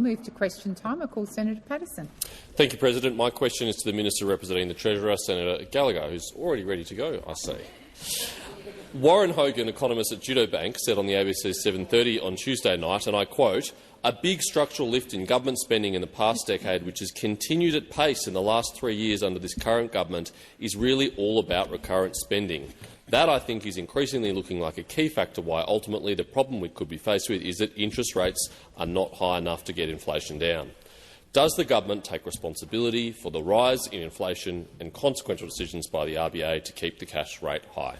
move to question time. I call Senator Patterson. Thank you, President. My question is to the Minister representing the Treasurer, Senator Gallagher, who's already ready to go, I see. Warren Hogan, economist at Judo Bank, said on the ABC's 7:30 on Tuesday night, and I quote, "A big structural lift in government spending in the past decade, which has continued at pace in the last 3 years under this current government, is really all about recurrent spending. That, I think, is increasingly looking like a key factor why ultimately the problem we could be faced with is that interest rates are not high enough to get inflation down. Does the government take responsibility for the rise in inflation and consequential decisions by the RBA to keep the cash rate high?"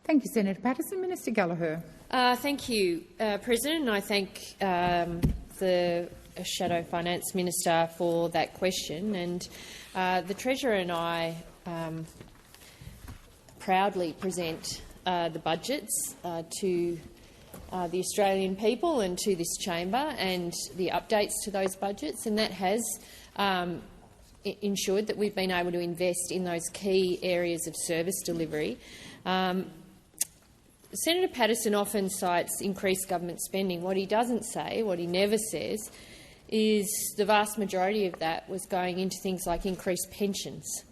Thank you, Senator Patterson. Minister Gallagher. Thank you, President. I thank the Shadow Finance Minister for that question. And the Treasurer and I proudly present the budgets to the Australian people and to this chamber, and the updates to those budgets, and that has ensured that we've been able to invest in those key areas of service delivery. Senator Patterson often cites increased government spending. What he doesn't say, what he never says, is the vast majority of that was going into things like increased pensions,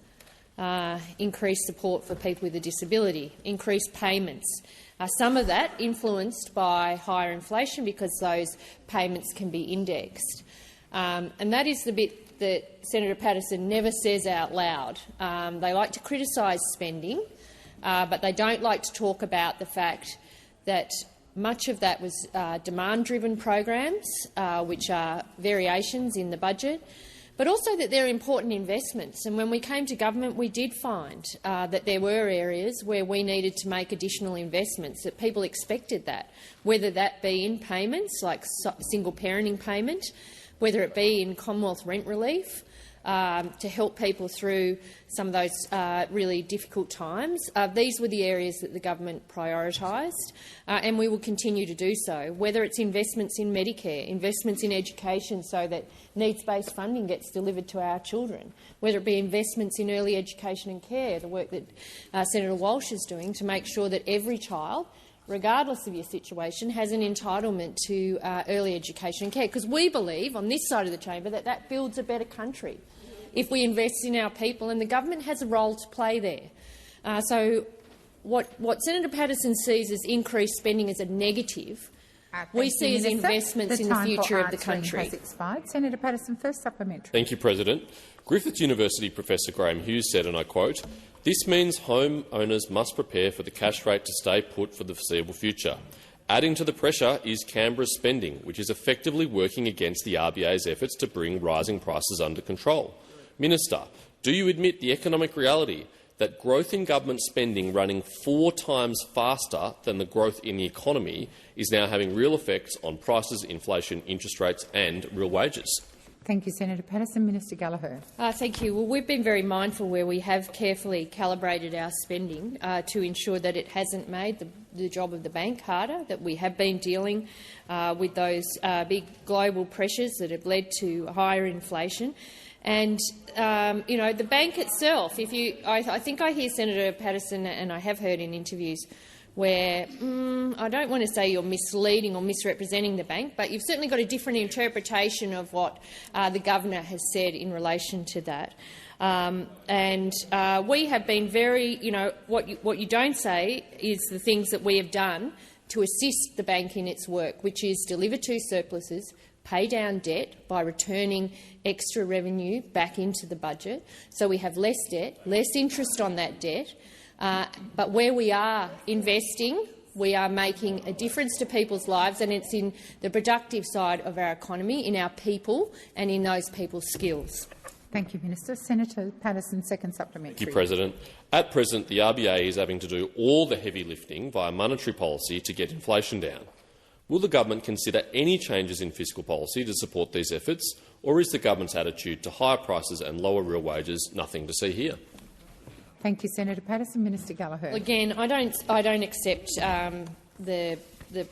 increased support for people with a disability, increased payments. Some of that influenced by higher inflation because those payments can be indexed. And that is the bit that Senator Patterson never says out loud. They like to criticise spending, but they don't like to talk about the fact that much of that was demand-driven programs, which are variations in the budget, but also that they're important investments. And when we came to government, we did find that there were areas where we needed to make additional investments, that people expected that, whether that be in payments like single parenting payment, whether it be in Commonwealth rent relief, to help people through some of those really difficult times. These were the areas that the government prioritised, and we will continue to do so, whether it's investments in Medicare, investments in education so that needs-based funding gets delivered to our children, whether it be investments in early education and care, the work that Senator Walsh is doing to make sure that every child, regardless of your situation, has an entitlement to early education and care. Because we believe, on this side of the chamber, that that builds a better country if we invest in our people, and the government has a role to play there. So what Senator Patterson sees as increased spending as a negative, we see as investments in the future of the country. Has expired. Senator Patterson, first supplementary. Thank you, President. Griffith University Professor Graham Hughes said, and I quote, "This means homeowners must prepare for the cash rate to stay put for the foreseeable future. Adding to the pressure is Canberra's spending, which is effectively working against the RBA's efforts to bring rising prices under control. Minister, do you admit the economic reality that growth in government spending running 4 times faster than the growth in the economy is now having real effects on prices, inflation, interest rates and real wages?" Thank you, Senator Patterson. Minister Gallagher. Thank you. Well, we've been very mindful where we have carefully calibrated our spending to ensure that it hasn't made the job of the bank harder, that we have been dealing with those big global pressures that have led to higher inflation. And you know, the bank itself, I think I hear Senator Patterson, and I have heard in interviews where I don't want to say you're misleading or misrepresenting the bank, but you've certainly got a different interpretation of what the governor has said in relation to that. We have been very, what you don't say is the things that we have done to assist the bank in its work, which is deliver 2 surpluses, pay down debt by returning extra revenue back into the budget, so we have less debt, less interest on that debt. But where we are investing, we are making a difference to people's lives, and it's in the productive side of our economy, in our people and in those people's skills. Thank you, Minister. Senator Patterson, second supplementary. Thank you, President. At present, the RBA is having to do all the heavy lifting via monetary policy to get inflation down. Will the government consider any changes in fiscal policy to support these efforts, or is the government's attitude to higher prices and lower real wages nothing to see here? Thank you, Senator Patterson. Minister Gallagher. Well, again, I don't accept the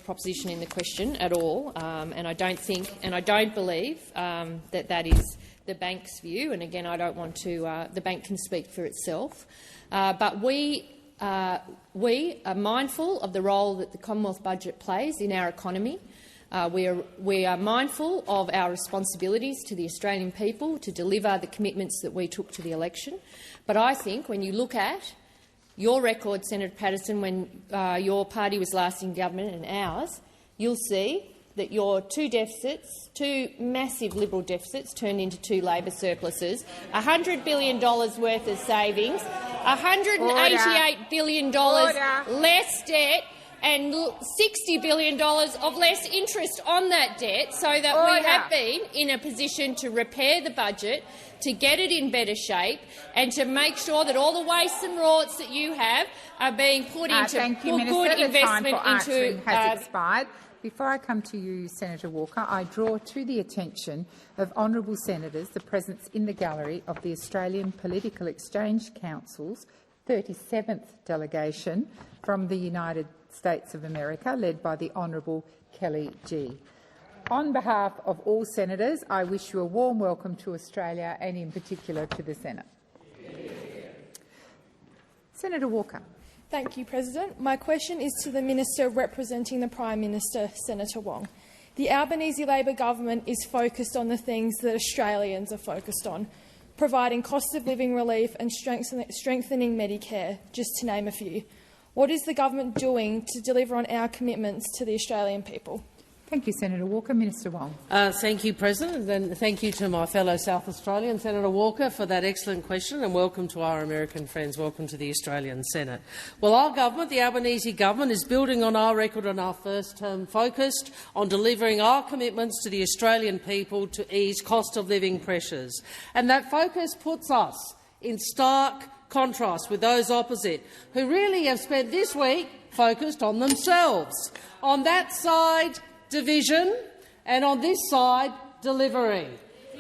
proposition in the question at all, and I don't think, and I don't believe that is the bank's view. And again, I don't want to. The bank can speak for itself, but we are mindful of the role that the Commonwealth budget plays in our economy. We are mindful of our responsibilities to the Australian people to deliver the commitments that we took to the election. But I think when you look at your record, Senator Patterson, when your party was last in government and ours, you'll see that your two massive Liberal deficits turned into two Labor surpluses, $100 billion worth of savings, $188 billion less debt, and $60 billion of less interest on that debt, so that we have been in a position to repair the budget, to get it in better shape, and to make sure that all the wastes and rorts that you have are being put into good investment into. Has expired. Before I come to you, Senator Walker, I draw to the attention of honourable senators the presence in the gallery of the Australian Political Exchange Council's 37th delegation from the United States of America, led by the Honourable Kelly G. On behalf of all senators, I wish you a warm welcome to Australia and in particular to the Senate. Senator Walker. Thank you, President. My question is to the Minister representing the Prime Minister, Senator Wong. The Albanese Labor government is focused on the things that Australians are focused on, providing cost of living relief and strengthening Medicare, just to name a few. What is the government doing to deliver on our commitments to the Australian people? Thank you, Senator Walker. Minister Wong. Thank you, President, and thank you to my fellow South Australian, Senator Walker, for that excellent question, and welcome to our American friends. Welcome to the Australian Senate. Well, our government, the Albanese government, is building on our record on our first term, focused on delivering our commitments to the Australian people to ease cost of living pressures. And that focus puts us in stark contrast with those opposite, who really have spent this week focused on themselves. On that side, division, and on this side, delivery.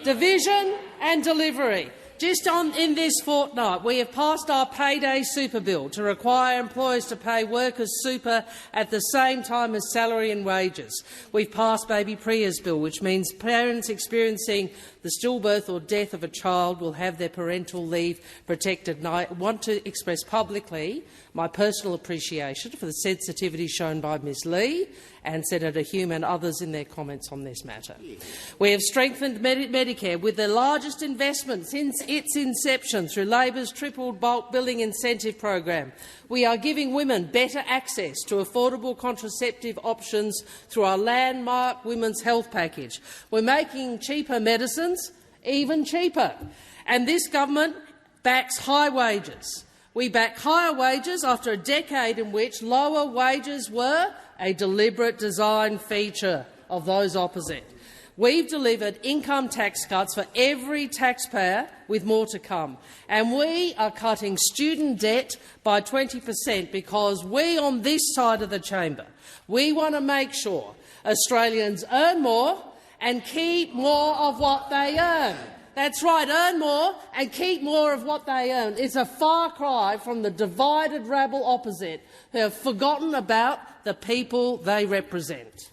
Division and delivery. Just in this fortnight, we have passed our payday super bill to require employers to pay workers super at the same time as salary and wages. We've passed Baby Priya's bill, which means parents experiencing the stillbirth or death of a child will have their parental leave protected. And I want to express publicly my personal appreciation for the sensitivity shown by Ms Lee and Senator Hume and others in their comments on this matter. We have strengthened Medicare with the largest investment since its inception through Labor's tripled bulk billing incentive program. We are giving women better access to affordable contraceptive options through our landmark Women's Health Package. We're making cheaper medicines even cheaper. And this government backs high wages. We back higher wages after a decade in which lower wages were a deliberate design feature of those opposite. We've delivered income tax cuts for every taxpayer, with more to come. And we are cutting student debt by 20% because we, on this side of the chamber, we want to make sure Australians earn more and keep more of what they earn. That's right, earn more and keep more of what they earn. It's a far cry from the divided rabble opposite who have forgotten about the people they represent.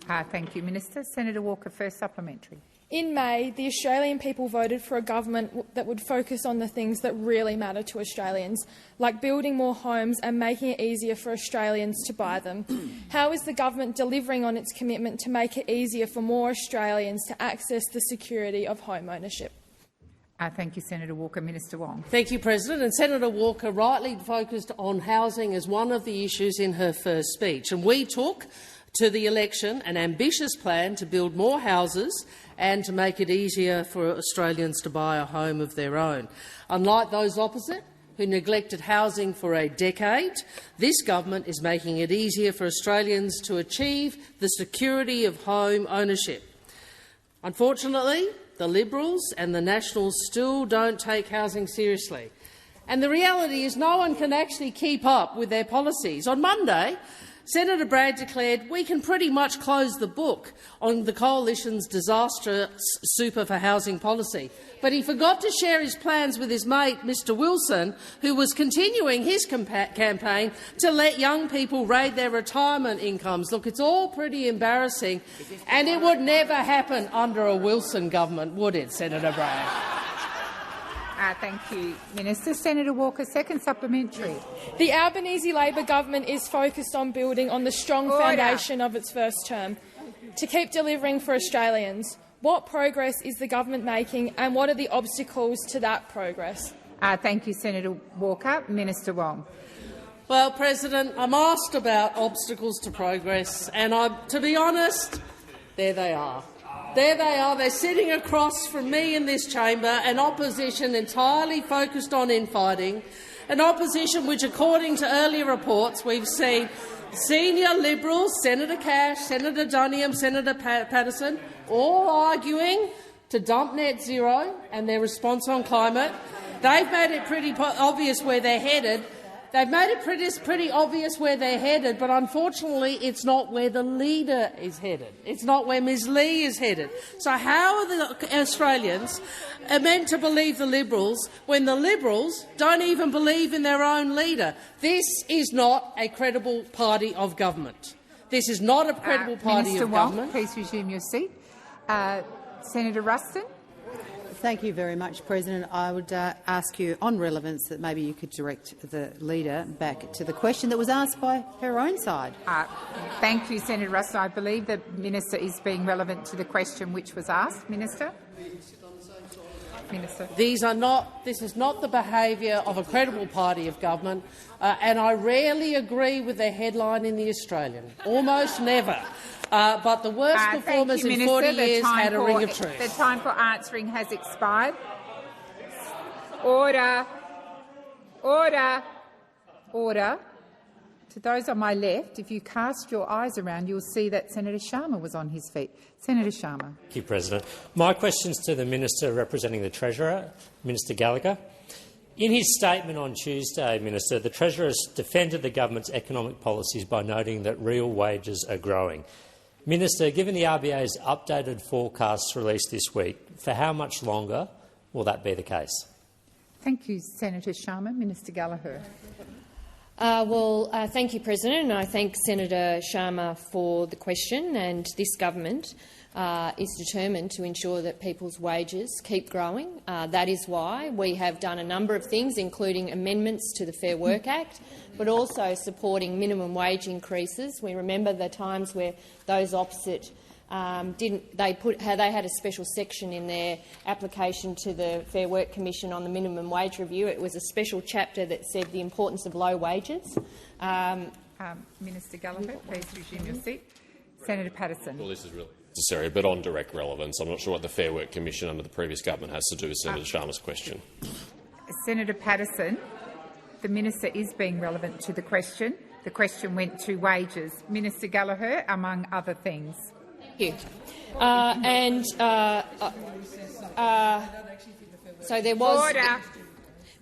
Thank you, Minister. Senator Walker, first supplementary. In May, the Australian people voted for a government that would focus on the things that really matter to Australians, like building more homes and making it easier for Australians to buy them. How is the government delivering on its commitment to make it easier for more Australians to access the security of home ownership? Thank you, Senator Walker. Minister Wong. Thank you, President. And Senator Walker rightly focused on housing as one of the issues in her first speech. And we took to the election an ambitious plan to build more houses and to make it easier for Australians to buy a home of their own. Unlike those opposite, who neglected housing for a decade, this government is making it easier for Australians to achieve the security of home ownership. Unfortunately, the Liberals and the Nationals still don't take housing seriously. And the reality is no one can actually keep up with their policies. On Monday, Senator Bragg declared we can pretty much close the book on the Coalition's disastrous super for housing policy. But he forgot to share his plans with his mate, Mr Wilson, who was continuing his campaign to let young people raid their retirement incomes. Look, it's all pretty embarrassing, and it would never happen under a Wilson government, would it, Senator Bragg? Thank you, Minister. Senator Walker, second supplementary. The Albanese Labor government is focused on building on the strong foundation of its first term. to keep delivering for Australians. What progress is the government making, and what are the obstacles to that progress? Thank you, Senator Walker. Minister Wong. Well, President, I'm asked about obstacles to progress, and to be honest, there they are. There they are. They're sitting across from me in this chamber, an opposition entirely focused on infighting, an opposition which, according to earlier reports, we've seen senior Liberals, Senator Cash, Senator Duniam, Senator Patterson, all arguing to dump net zero and their response on climate. They've made it pretty obvious where they're headed. They've made it pretty obvious where they're headed, but unfortunately it's not where the leader is headed. It's not where Ms Lee is headed. So how are the Australians meant to believe the Liberals when the Liberals don't even believe in their own leader? This is not a credible party of government. This is not a credible party Minister of Wong, government. please resume your seat. Senator Ruston. Thank you very much, President. I would ask you, on relevance, that maybe you could direct the leader back to the question that was asked by her own side. Thank you, Senator Ruston. I believe the minister is being relevant to the question which was asked. Minister. This is not the behaviour of a credible party of government, and I rarely agree with the headline in The Australian. Almost never. But the worst performers in 40 years had a ring of truth. The time for answering has expired. Order. Order. Order. To those on my left, if you cast your eyes around, you'll see that Senator Sharma was on his feet. Senator Sharma. Thank you, President. My question is to the Minister representing the Treasurer, Minister Gallagher. In his statement on Tuesday, Minister, the Treasurer has defended the government's economic policies by noting that real wages are growing. Minister, given the RBA's updated forecasts released this week, for how much longer will that be the case? Thank you, Senator Sharma. Minister Gallagher. Thank you, President, and I thank Senator Sharma for the question. And this government is determined to ensure that people's wages keep growing. That is why we have done a number of things, including amendments to the Fair Work Act, but also supporting minimum wage increases. We remember the times where those opposite they had a special section in their application to the Fair Work Commission on the minimum wage review. It was a special chapter that said the importance of low wages. Minister Gallagher, please resume your seat. Senator Patterson. Well, this is really necessary, but on direct relevance. I'm not sure what the Fair Work Commission under the previous government has to do with Senator Sharma's question. Senator Patterson, the minister is being relevant to the question. The question went to wages. Minister Gallagher, among other things. Thank you. So there was. Order.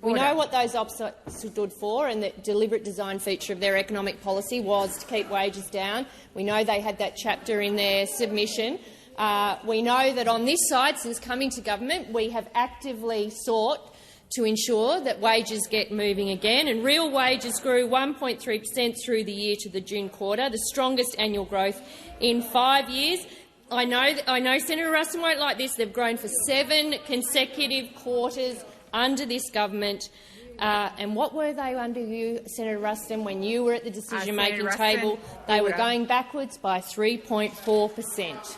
We know what those opposites stood for, and the deliberate design feature of their economic policy was to keep wages down. We know they had that chapter in their submission. We know that on this side, since coming to government, we have actively sought to ensure that wages get moving again, and real wages grew 1.3% through the year to the June quarter, the strongest annual growth in 5 years. I know Senator Ruston won't like this. They've grown for 7 consecutive quarters under this government. And what were they under you, Senator Ruston, when you were at the decision-making table? They were going backwards by 3.4%.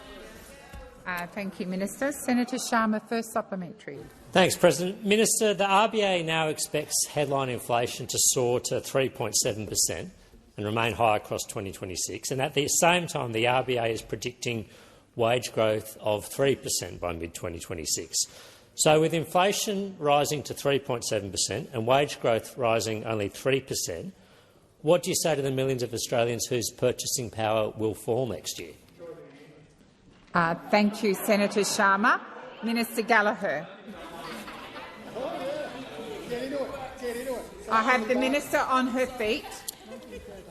Thank you, Minister. Senator Sharma, first supplementary. Thanks, President. Minister, the RBA now expects headline inflation to soar to 3.7% and remain high across 2026. And at the same time, the RBA is predicting wage growth of 3% by mid-2026. So with inflation rising to 3.7% and wage growth rising only 3%, what do you say to the millions of Australians whose purchasing power will fall next year? Thank you, Senator Sharma. Minister Gallagher. I have the minister on her feet.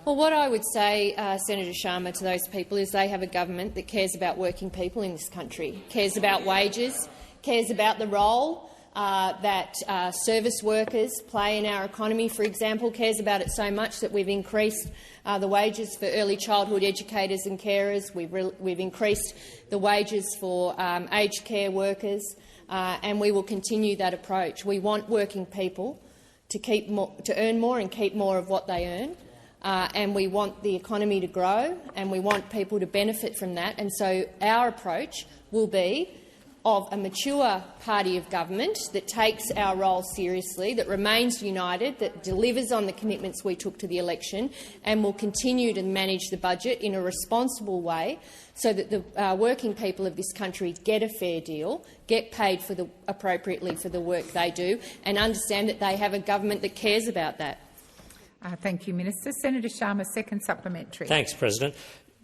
Well, what I would say, Senator Sharma, to those people is they have a government that cares about working people in this country, cares about wages, cares about the role that service workers play in our economy, for example, cares about it so much that we've increased the wages for early childhood educators and carers. We've increased the wages for aged care workers, and we will continue that approach. We want working people to earn more and keep more of what they earn. and we want the economy to grow and we want people to benefit from that. And so our approach will be of a mature party of government that takes our role seriously, that remains united, that delivers on the commitments we took to the election, and will continue to manage the budget in a responsible way so that the working people of this country get a fair deal, get paid appropriately for the work they do, and understand that they have a government that cares about that. Thank you, Minister. Senator Sharma, second supplementary. Thanks, President.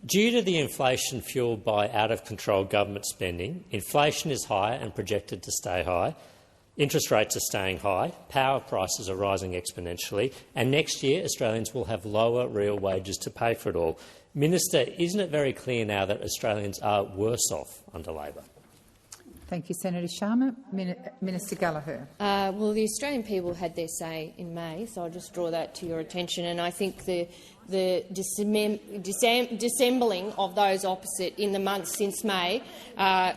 Due to the inflation fuelled by out-of-control government spending, inflation is high and projected to stay high, interest rates are staying high, power prices are rising exponentially, and next year Australians will have lower real wages to pay for it all. Minister, isn't it very clear now that Australians are worse off under Labor? Thank you, Senator Sharma. Minister Gallagher. Well, the Australian people had their say in May, so I'll just draw that to your attention. And I think the dissembling of those opposite in the months since May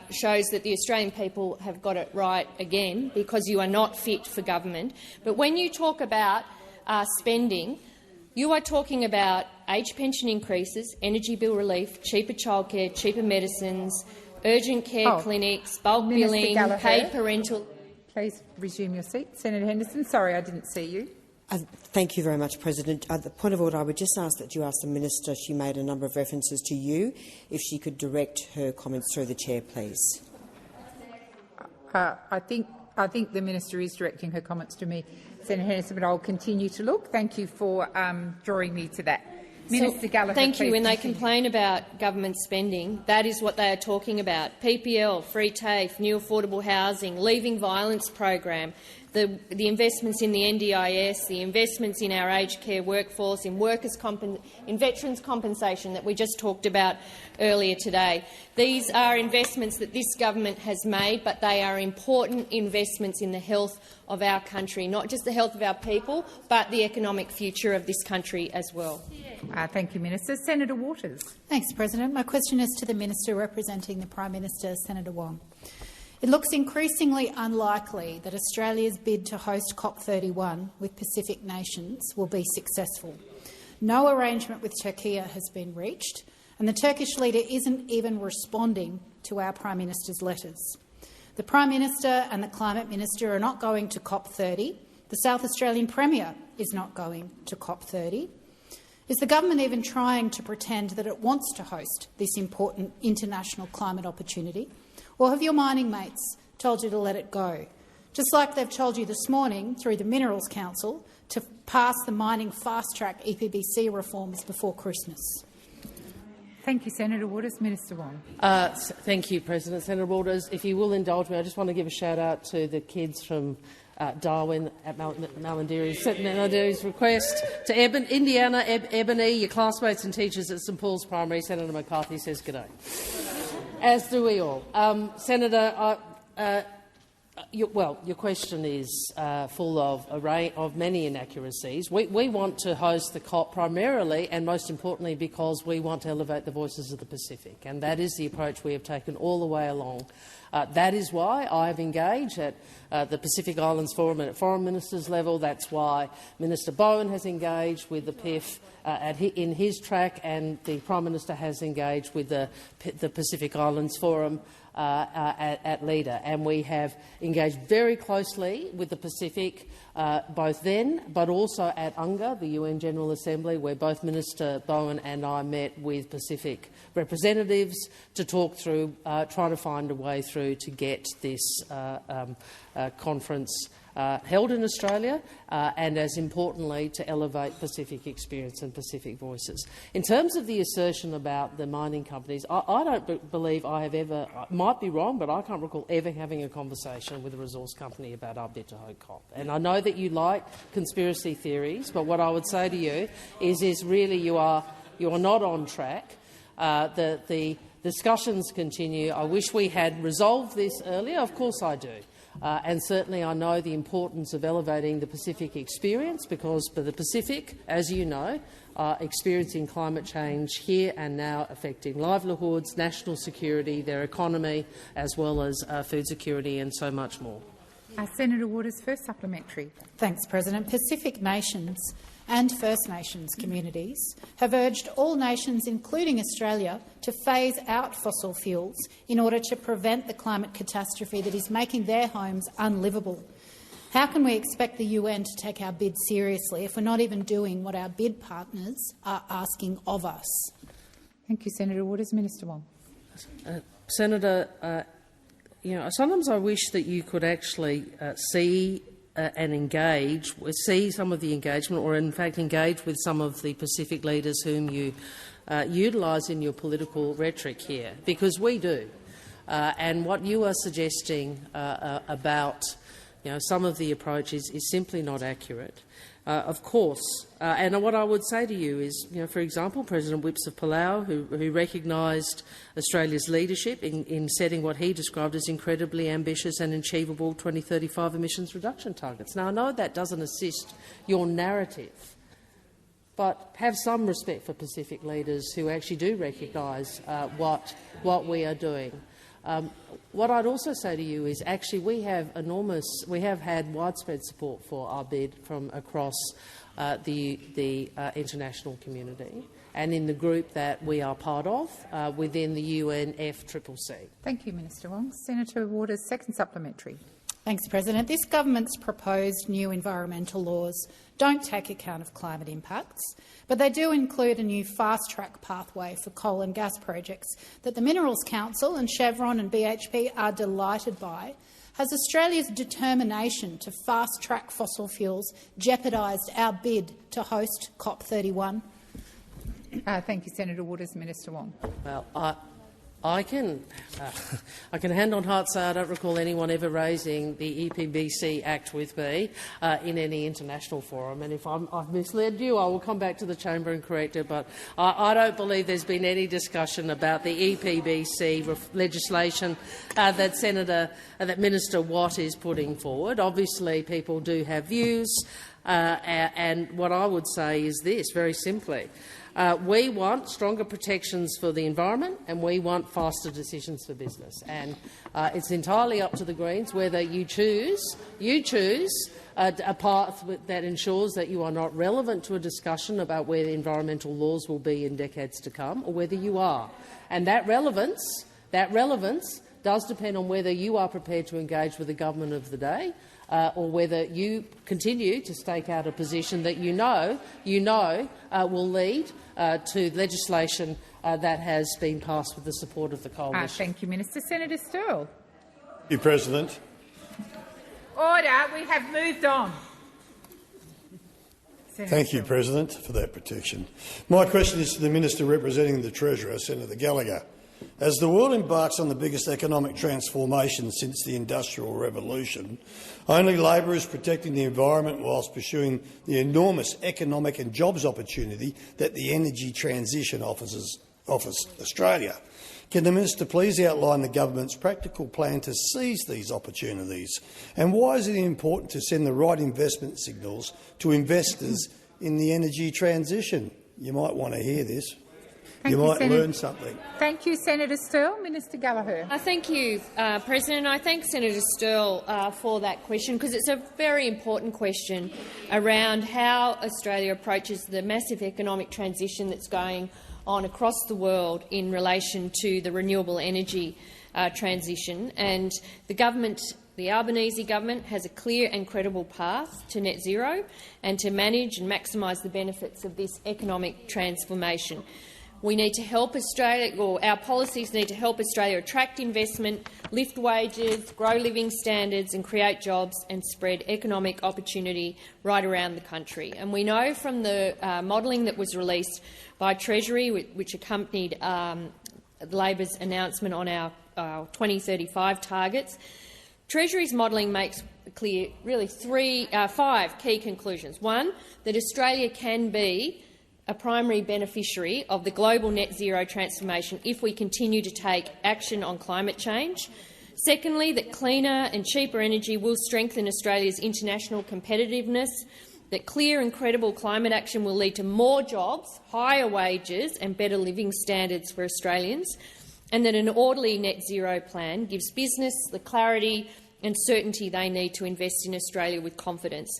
shows that the Australian people have got it right again, because you are not fit for government. But when you talk about spending, you are talking about age pension increases, energy bill relief, cheaper childcare, cheaper medicines, urgent care clinics, bulk billing, paid parental— Please resume your seat. Senator Henderson, sorry, I didn't see you. Thank you very much, President. The point of order, I would just ask that you ask the Minister, she made a number of references to you, if she could direct her comments through the chair, please. I think the Minister is directing her comments to me, Senator Henderson, but I'll continue to look. Thank you for drawing me to that. Minister Gallagher, thank you. When they continue. complain about government spending, that is what they are talking about. PPL, free TAFE, new affordable housing, leaving violence program, the investments in the NDIS, the investments in our aged care workforce, in in veterans' compensation that we just talked about earlier today. These are investments that this government has made, but they are important investments in the health of our country, not just the health of our people, but the economic future of this country as well. Thank you, Minister. Senator Waters. Thanks, President. My question is to the Minister representing the Prime Minister, Senator Wong. It looks increasingly unlikely that Australia's bid to host COP31 with Pacific nations will be successful. No arrangement with Turkey has been reached, and the Turkish leader isn't even responding to our Prime Minister's letters. The Prime Minister and the Climate Minister are not going to COP30. The South Australian Premier is not going to COP30. Is the government even trying to pretend that it wants to host this important international climate opportunity? Or have your mining mates told you to let it go, just like they've told you this morning through the Minerals Council to pass the mining fast-track EPBC reforms before Christmas? Thank you, Senator Waters. Minister Wong. Thank you, President. Senator Waters, if you will indulge me, I just want to give a shout-out to the kids from Darwin at Malandiri's request. To Indiana, Ebony, your classmates and teachers at St Paul's Primary, Senator McCarthy says good day. As do we all. Senator, your question is full of many inaccuracies. We want to host the COP primarily and most importantly because we want to elevate the voices of the Pacific, and that is the approach we have taken all the way along. That is why I have engaged at the Pacific Islands Forum and at Foreign Ministers level. That's why Minister Bowen has engaged with the PIF in his track, and the Prime Minister has engaged with the Pacific Islands Forum at LEADER. And we have engaged very closely with the Pacific, both then but also at UNGA, the UN General Assembly, where both Minister Bowen and I met with Pacific representatives to talk through, trying to find a way through to get this conference held in Australia, and, as importantly, to elevate Pacific experience and Pacific voices. In terms of the assertion about the mining companies, I don't believe I have ever, might be wrong, but I can't recall ever having a conversation with a resource company about our bid to hold COP. And I know that you like conspiracy theories, but what I would say to you is really you are not on track. The discussions continue. I wish we had resolved this earlier. Of course I do. And certainly I know the importance of elevating the Pacific experience, because for the Pacific, as you know, are experiencing climate change here and now, affecting livelihoods, national security, their economy, as well as food security and so much more. Senator Waters, first supplementary. Thanks, President. Pacific nations and First Nations communities have urged all nations, including Australia, to phase out fossil fuels in order to prevent the climate catastrophe that is making their homes unlivable. How can we expect the UN to take our bid seriously if we're not even doing what our bid partners are asking of us? Thank you, Senator Waters. Minister Wong. Senator, sometimes I wish that you could actually see and engage, see some of the engagement, or in fact engage with some of the Pacific leaders whom you utilise in your political rhetoric here, because we do. And what you are suggesting about some of the approaches is simply not accurate. Of course, and what I would say to you is, for example, President Whipps of Palau, who recognised Australia's leadership in setting what he described as incredibly ambitious and achievable 2035 emissions reduction targets. Now, I know that doesn't assist your narrative, but have some respect for Pacific leaders who actually do recognise what we are doing. What I'd also say to you is actually we have had widespread support for our bid from across the international community and in the group that we are part of within the UNFCCC. Thank you, Minister Wong. Senator Waters, second supplementary. Thanks, President. This government's proposed new environmental laws don't take account of climate impacts, but they do include a new fast-track pathway for coal and gas projects that the Minerals Council and Chevron and BHP are delighted by. Has Australia's determination to fast-track fossil fuels jeopardised our bid to host COP31? Thank you, Senator Waters. Minister Wong. Well, I can hand on heart say I don't recall anyone ever raising the EPBC Act with me in any international forum. And if I've misled you, I will come back to the chamber and correct it. But I don't believe there's been any discussion about the EPBC legislation that Minister Watt is putting forward. Obviously, people do have views, and what I would say is this, very simply. We want stronger protections for the environment and we want faster decisions for business. And it's entirely up to the Greens whether you choose a path that ensures that you are not relevant to a discussion about where the environmental laws will be in decades to come, or whether you are. And that relevance does depend on whether you are prepared to engage with the government of the day, or whether you continue to stake out a position that you know will lead to legislation that has been passed with the support of the coalition. Thank you, Minister. Senator Sterle. Thank you, President. Order. We have moved on. Thank you, President, for that protection. My question is to the Minister representing the Treasurer, Senator Gallagher. As the world embarks on the biggest economic transformation since the Industrial Revolution, only Labor is protecting the environment whilst pursuing the enormous economic and jobs opportunity that the energy transition offers Australia. Can the Minister please outline the government's practical plan to seize these opportunities? And why is it important to send the right investment signals to investors in the energy transition? You might want to hear this. You might learn something. Thank you, Senator Sterle. Minister Gallagher. Thank you, President. I thank Senator Sterle for that question, because it's a very important question around how Australia approaches the massive economic transition that's going on across the world in relation to the renewable energy transition. And the Albanese government has a clear and credible path to net zero and to manage and maximise the benefits of this economic transformation. We need to help Australia, or our policies need to help Australia attract investment, lift wages, grow living standards and create jobs and spread economic opportunity right around the country. And we know from the modelling that was released by Treasury, which accompanied Labor's announcement on our 2035 targets, Treasury's modelling makes clear really 5 key conclusions. One, that Australia can be a primary beneficiary of the global net zero transformation if we continue to take action on climate change. Secondly, that cleaner and cheaper energy will strengthen Australia's international competitiveness, that clear and credible climate action will lead to more jobs, higher wages and better living standards for Australians, and that an orderly net zero plan gives business the clarity and certainty they need to invest in Australia with confidence.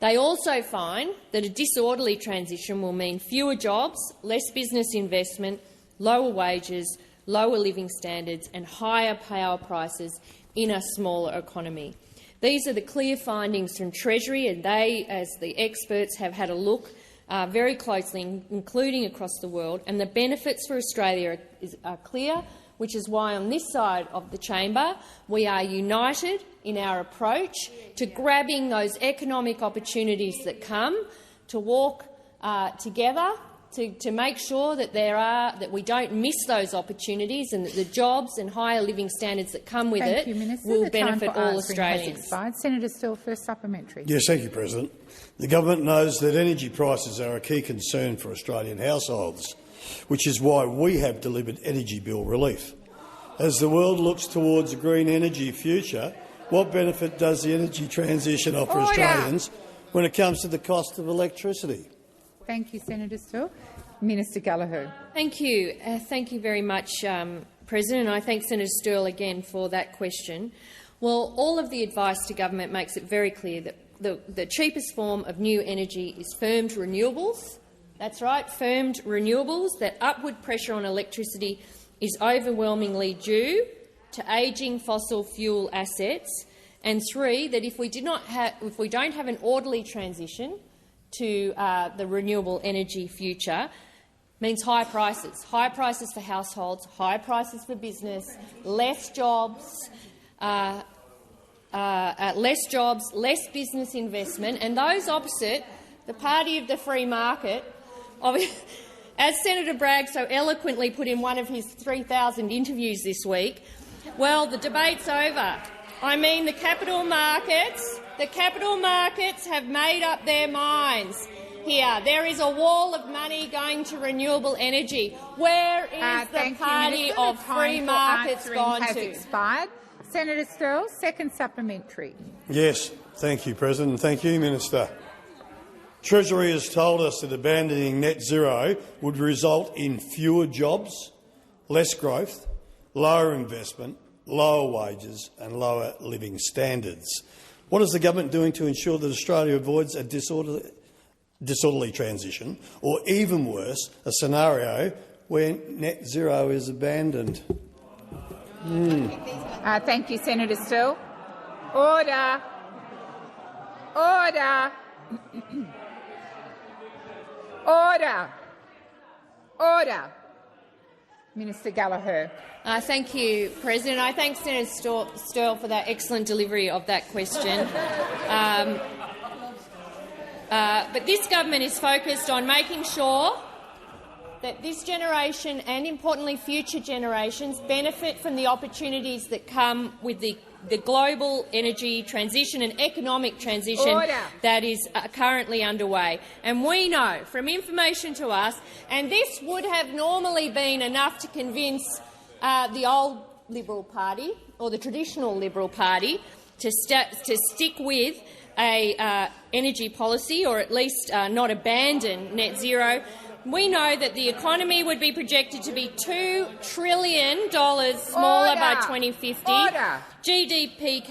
They also find that a disorderly transition will mean fewer jobs, less business investment, lower wages, lower living standards and higher power prices in a smaller economy. These are the clear findings from Treasury, and they, as the experts, have had a look very closely, including across the world, and the benefits for Australia are clear, which is why on this side of the chamber we are united in our approach to grabbing those economic opportunities that come, to walk together to make sure that we don't miss those opportunities and that the jobs and higher living standards that come with Thank you, Minister. will the time benefit for all answering Australians. has expired. Senator Still, first supplementary. Yes, thank you, President. The government knows that energy prices are a key concern for Australian households, which is why we have delivered energy bill relief. As the world looks towards a green energy future, what benefit does the energy transition offer Australians when it comes to the cost of electricity? Thank you, Senator Still. Minister Gallagher. Thank you. Thank you very much, President. I thank Senator Sterle again for that question. Well, all of the advice to government makes it very clear that the cheapest form of new energy is firmed renewables. That's right, firmed renewables. That upward pressure on electricity is overwhelmingly due to ageing fossil fuel assets. And 3, that if we don't have an orderly transition to the renewable energy future, means high prices for households, high prices for business, less jobs, less business investment, and those opposite, the party of the free market, as Senator Bragg so eloquently put in one of his 3,000 interviews this week. Well, the debate's over. I mean, the capital markets have made up their minds here. There is a wall of money going to renewable energy. Where is the party of free markets gone has to? Expired. Senator Sterle, second supplementary. Yes, thank you, President, and thank you, Minister. Treasury has told us that abandoning net zero would result in fewer jobs, less growth, lower investment, lower wages and lower living standards. What is the government doing to ensure that Australia avoids a disorderly transition, or even worse, a scenario where net zero is abandoned? Thank you, Senator Still. Order. Order. Order. Order. Minister Gallagher. Thank you, President. I thank Senator Sterle for that excellent delivery of that question. But this government is focused on making sure that this generation and, importantly, future generations benefit from the opportunities that come with the global energy transition and economic transition that is currently underway. And we know from information to us, and this would have normally been enough to convince the old Liberal Party or the traditional Liberal Party to stick with a energy policy, or at least not abandon net zero. We know that the economy would be projected to be $2 trillion smaller by 2050. GDP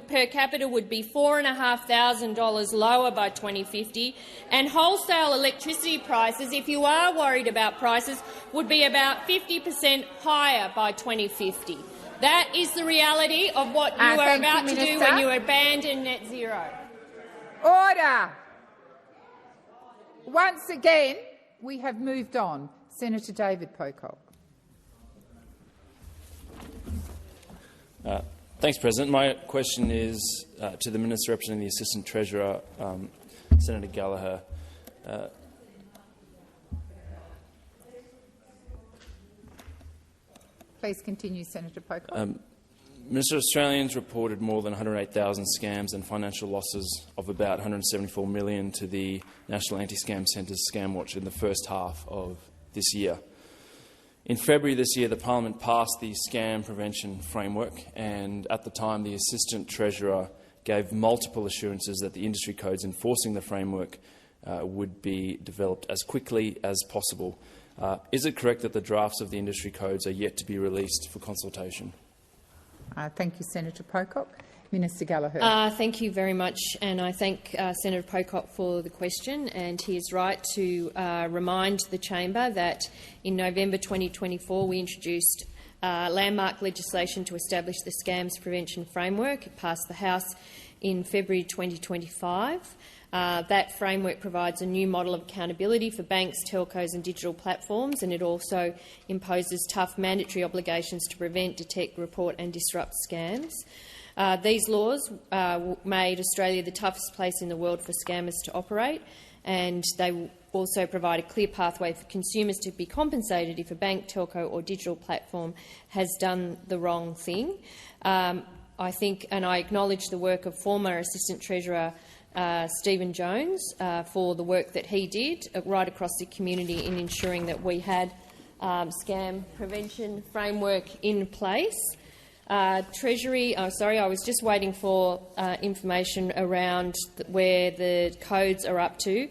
per capita would be $4,500 lower by 2050, and wholesale electricity prices, if you are worried about prices, would be about 50% higher by 2050. That is the reality of what you are about to do when you abandon net zero. Order. Once again, we have moved on. Senator David Pocock. Thanks, President. My question is to the Minister representing the Assistant Treasurer, Senator Gallagher. Please continue, Senator Pocock. Minister, Australians reported more than 108,000 scams and financial losses of about $174 million to the National Anti-Scam Centre's Scamwatch in the first half of this year. In February this year, the Parliament passed the Scam Prevention Framework, and at the time the Assistant Treasurer gave multiple assurances that the industry codes enforcing the framework would be developed as quickly as possible. Is it correct that the drafts of the industry codes are yet to be released for consultation? Thank you, Senator Pocock. Minister Gallagher. Thank you very much, and I thank Senator Pocock for the question. And he is right to remind the chamber that in November 2024 we introduced landmark legislation to establish the Scams Prevention Framework. It passed the House in February 2025. That framework provides a new model of accountability for banks, telcos and digital platforms, and it also imposes tough mandatory obligations to prevent, detect, report and disrupt scams. These laws made Australia the toughest place in the world for scammers to operate, and they also provide a clear pathway for consumers to be compensated if a bank, telco or digital platform has done the wrong thing. I think, and I acknowledge the work of former Assistant Treasurer Stephen Jones for the work that he did right across the community in ensuring that we had scam prevention framework in place. Treasury, I was just waiting for information around where the codes are up to.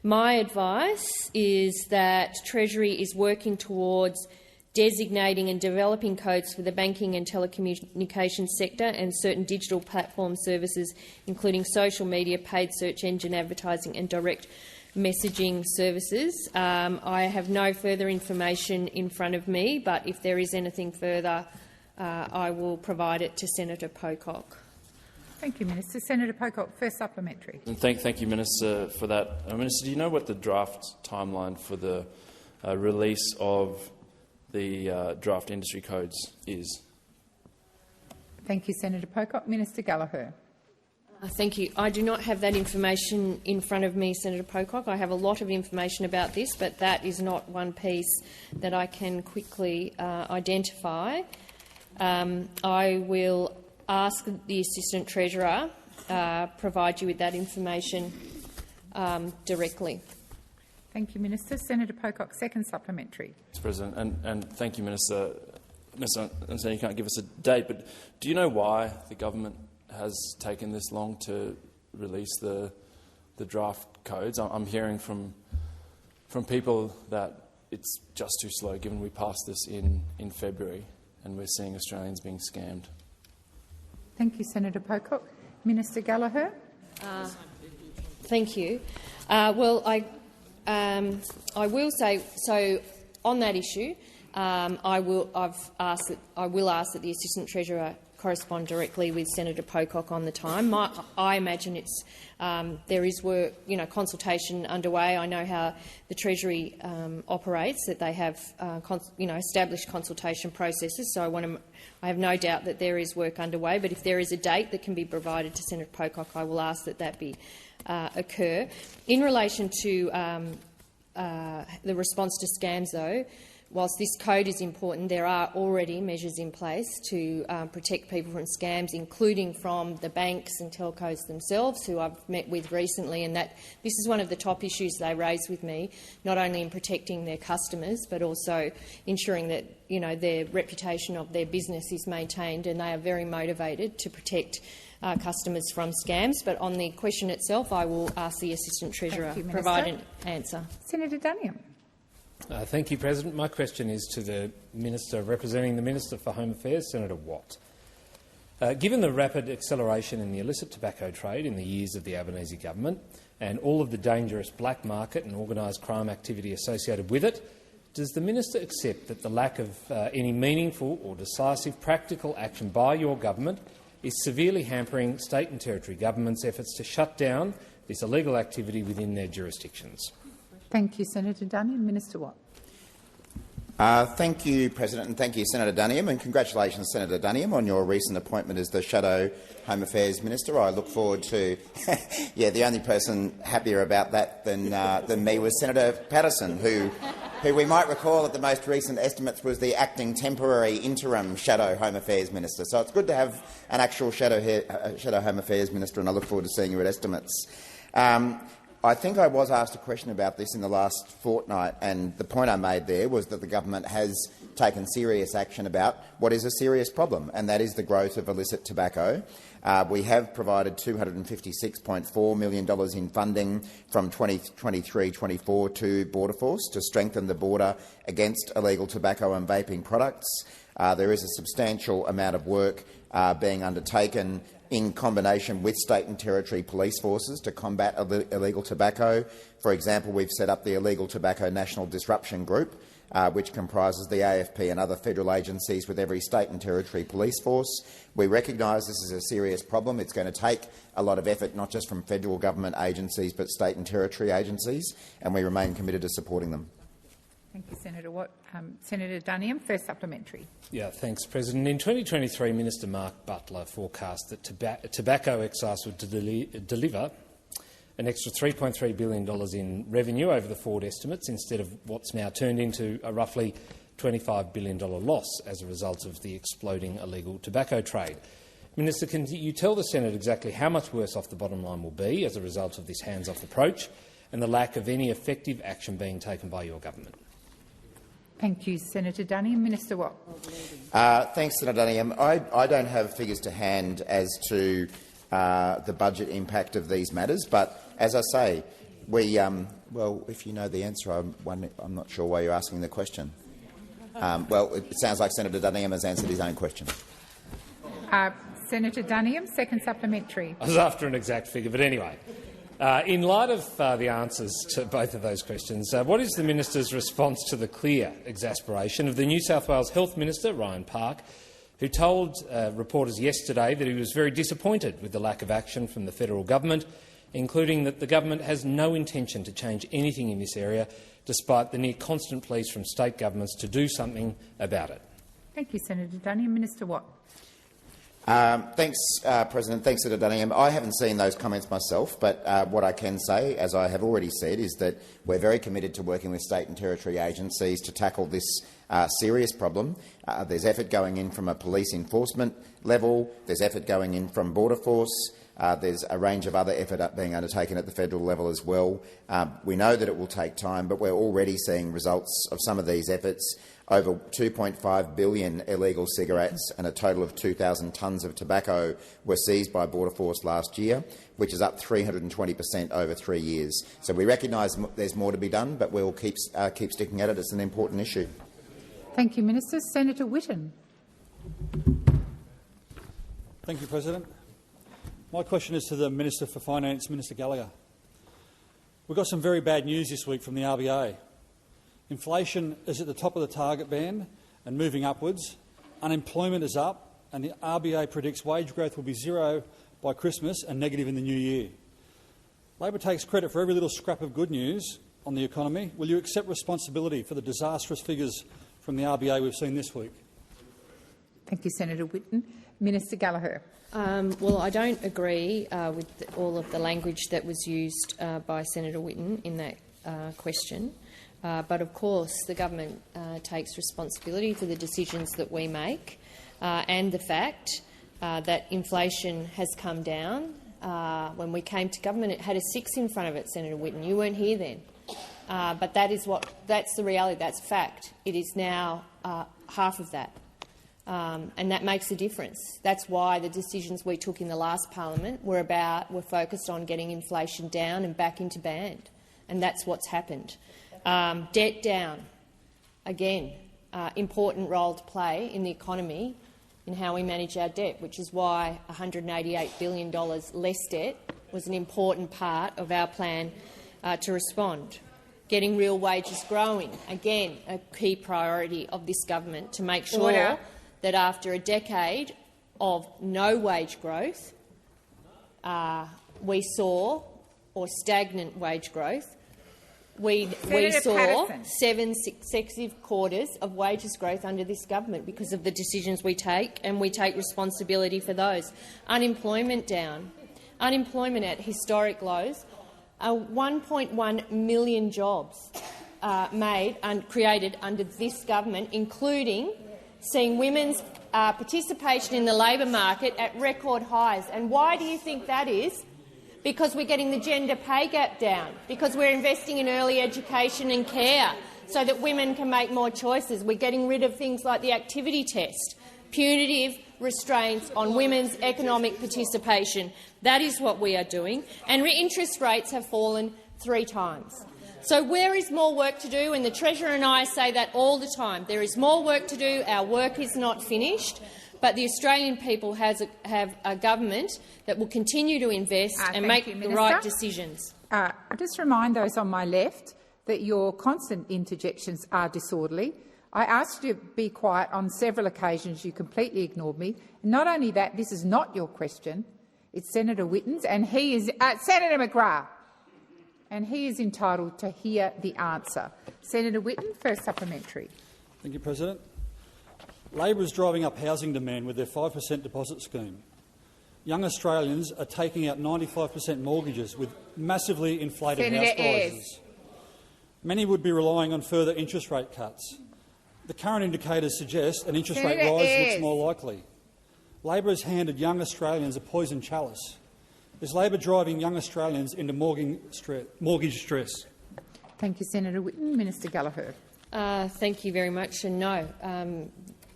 My advice is that Treasury is working towards designating and developing codes for the banking and telecommunications sector and certain digital platform services, including social media, paid search engine advertising and direct messaging services. I have no further information in front of me, but if there is anything further, I will provide it to Senator Pocock. Thank you, Minister. Senator Pocock, first supplementary. And thank you, Minister, for that. Minister, do you know what the draft timeline for the release of the draft industry codes is? Thank you, Senator Pocock. Minister Gallagher. Thank you. I do not have that information in front of me, Senator Pocock. I have a lot of information about this, but that is not one piece that I can quickly identify. I will ask the Assistant Treasurer provide you with that information directly. Thank you, Minister. Senator Pocock, second supplementary. Mr. President, and thank you, Minister. Minister, I understand you can't give us a date, but do you know why the government has taken this long to release the draft codes? I'm hearing from people that it's just too slow, given we passed this in February and we're seeing Australians being scammed. Thank you, Senator Pocock. Minister Gallagher. Thank you. Well, I will say so on that issue. I will ask that the Assistant Treasurer correspond directly with Senator Pocock on the time. I imagine it's there is work, consultation underway. I know how the Treasury operates; that they have established consultation processes. So I have no doubt that there is work underway. But if there is a date that can be provided to Senator Pocock, I will ask that be occur. In relation to the response to scams, though, whilst this code is important, there are already measures in place to protect people from scams, including from the banks and telcos themselves, who I've met with recently, and that this is one of the top issues they raise with me, not only in protecting their customers, but also ensuring that their reputation of their business is maintained, and they are very motivated to protect customers from scams. But on the question itself, I will ask the Assistant Treasurer to provide an answer. Senator Duniam. Thank you, President. My question is to the Minister representing the Minister for Home Affairs, Senator Watt. Given the rapid acceleration in the illicit tobacco trade in the years of the Albanese government and all of the dangerous black market and organised crime activity associated with it, does the Minister accept that the lack of any meaningful or decisive practical action by your government is severely hampering state and territory governments' efforts to shut down this illegal activity within their jurisdictions? Thank you, Senator Duniam. Minister Watt. Thank you, President, and thank you, Senator Duniam, and congratulations, Senator Duniam, on your recent appointment as the Shadow Home Affairs Minister. I look forward to the only person happier about that than me was Senator Patterson, who we might recall at the most recent estimates was the acting temporary interim Shadow Home Affairs Minister. So it's good to have an actual Shadow Home Affairs Minister, and I look forward to seeing you at estimates. I think I was asked a question about this in the last fortnight, and the point I made there was that the government has taken serious action about what is a serious problem, and that is the growth of illicit tobacco. We have provided $256.4 million in funding from 2023-24 to Border Force to strengthen the border against illegal tobacco and vaping products. There is a substantial amount of work being undertaken in combination with state and territory police forces to combat illegal tobacco. For example, we've set up the Illegal Tobacco National Disruption Group, which comprises the AFP and other federal agencies with every state and territory police force. We recognise this is a serious problem. It's going to take a lot of effort, not just from federal government agencies but state and territory agencies, and we remain committed to supporting them. Thank you, Senator Watt. Senator Duniam, first supplementary. Yeah, thanks, President. In 2023, Minister Mark Butler forecast that tobacco excise would deliver an extra $3.3 billion in revenue over the forward estimates, instead of what's now turned into a roughly $25 billion loss as a result of the exploding illegal tobacco trade. Minister, can you tell the Senate exactly how much worse off the bottom line will be as a result of this hands-off approach and the lack of any effective action being taken by your government? Thank you, Senator Duniam. Minister Watt. Thanks, Senator Duniam. I don't have figures to hand as to the budget impact of these matters, but as I say, we well, if you know the answer, I'm not sure why you're asking the question. Well, it sounds like Senator Duniam has answered his own question. Senator Duniam, second supplementary. I was after an exact figure, but anyway. In light of the answers to both of those questions, what is the minister's response to the clear exasperation of the New South Wales Health Minister, Ryan Park, who told reporters yesterday that he was very disappointed with the lack of action from the federal government, including that the government has no intention to change anything in this area, despite the near constant pleas from state governments to do something about it? Thank you, Senator Duniam. Minister Watt. Thanks, President. Thanks, Senator Duniam. I haven't seen those comments myself, but what I can say, as I have already said, is that we're very committed to working with state and territory agencies to tackle this serious problem. There's effort going in from a police enforcement level. There's effort going in from Border Force. There's a range of other effort being undertaken at the federal level as well. We know that it will take time, but we're already seeing results of some of these efforts. Over 2.5 billion illegal cigarettes and a total of 2,000 tonnes of tobacco were seized by Border Force last year, which is up 320% over 3 years. So we recognise there's more to be done, but we'll keep sticking at it. It's an important issue. Thank you, Minister. Senator Whitten. Thank you, President. My question is to the Minister for Finance, Minister Gallagher. We've got some very bad news this week from the RBA. Inflation is at the top of the target band and moving upwards. Unemployment is up, and the RBA predicts wage growth will be zero by Christmas and negative in the new year. Labor takes credit for every little scrap of good news on the economy. Will you accept responsibility for the disastrous figures from the RBA we've seen this week? Thank you, Senator Whitten. Minister Gallagher. Well, I don't agree with all of the language that was used by Senator Whitten in that question. But of course, the government takes responsibility for the decisions that we make, and the fact that inflation has come down. When we came to government, it had a 6 in front of it, Senator Whitten. You weren't here then, but that's the reality. That's fact. It is now half of that, and that makes a difference. That's why the decisions we took in the last parliament were focused on getting inflation down and back into band, and that's what's happened. Debt down, again, important role to play in the economy in how we manage our debt, which is why $188 billion less debt was an important part of our plan to respond. Getting real wages growing, again, a key priority of this government to make sure that after a decade of no wage growth, we saw, or stagnant wage growth, we saw 7 successive quarters of wages growth under this government because of the decisions we take, and we take responsibility for those. Unemployment down. Unemployment at historic lows. 1.1 million jobs made and created under this government, including seeing women's participation in the labour market at record highs. And why do you think that is? Because we're getting the gender pay gap down, because we're investing in early education and care so that women can make more choices. We're getting rid of things like the activity test, punitive restraints on women's economic participation. That is what we are doing. And interest rates have fallen 3 times. So where is more work to do? And the Treasurer and I say that all the time. There is more work to do. Our work is not finished. But the Australian people have a government that will continue to invest and make the right decisions. I just remind those on my left that your constant interjections are disorderly. I asked you to be quiet on several occasions. You completely ignored me. Not only that, this is not your question. It's Senator Whitten's, and he is Senator McGrath, and he is entitled to hear the answer. Senator Whitten, first supplementary. Thank you, President. Labor is driving up housing demand with their 5% deposit scheme. Young Australians are taking out 95% mortgages with massively inflated house prices. Many would be relying on further interest rate cuts. The current indicators suggest an interest rate rise looks more likely. Labor has handed young Australians a poison chalice. Is Labor driving young Australians into mortgage stress? Thank you, Senator Whitten. Minister Gallagher. Thank you very much, and no.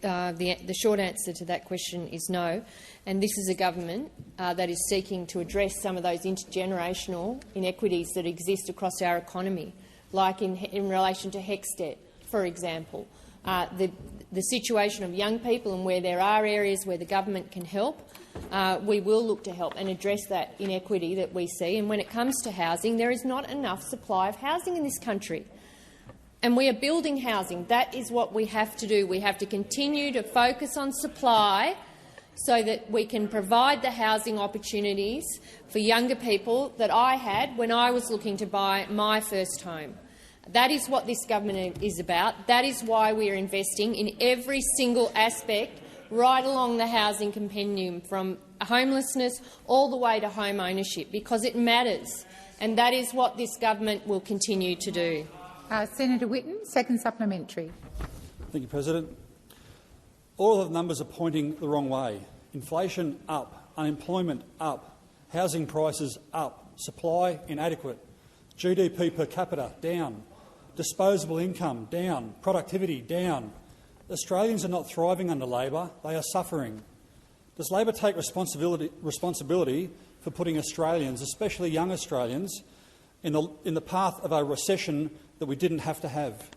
The short answer to that question is no, and this is a government that is seeking to address some of those intergenerational inequities that exist across our economy, like in relation to HECS debt, for example. The situation of young people, and where there are areas where the government can help, we will look to help and address that inequity that we see. And when it comes to housing, there is not enough supply of housing in this country. And we are building housing. That is what we have to do. We have to continue to focus on supply so that we can provide the housing opportunities for younger people that I had when I was looking to buy my first home. That is what this government is about. That is why we are investing in every single aspect right along the housing compendium, from homelessness all the way to home ownership, because it matters, and that is what this government will continue to do. Senator Whitten, second supplementary. Thank you, President. All of the numbers are pointing the wrong way. Inflation up, unemployment up, housing prices up, supply inadequate, GDP per capita down, disposable income down, productivity down. Australians are not thriving under Labor, they are suffering. Does Labor take responsibility for putting Australians, especially young Australians, in the path of a recession that we didn't have to have?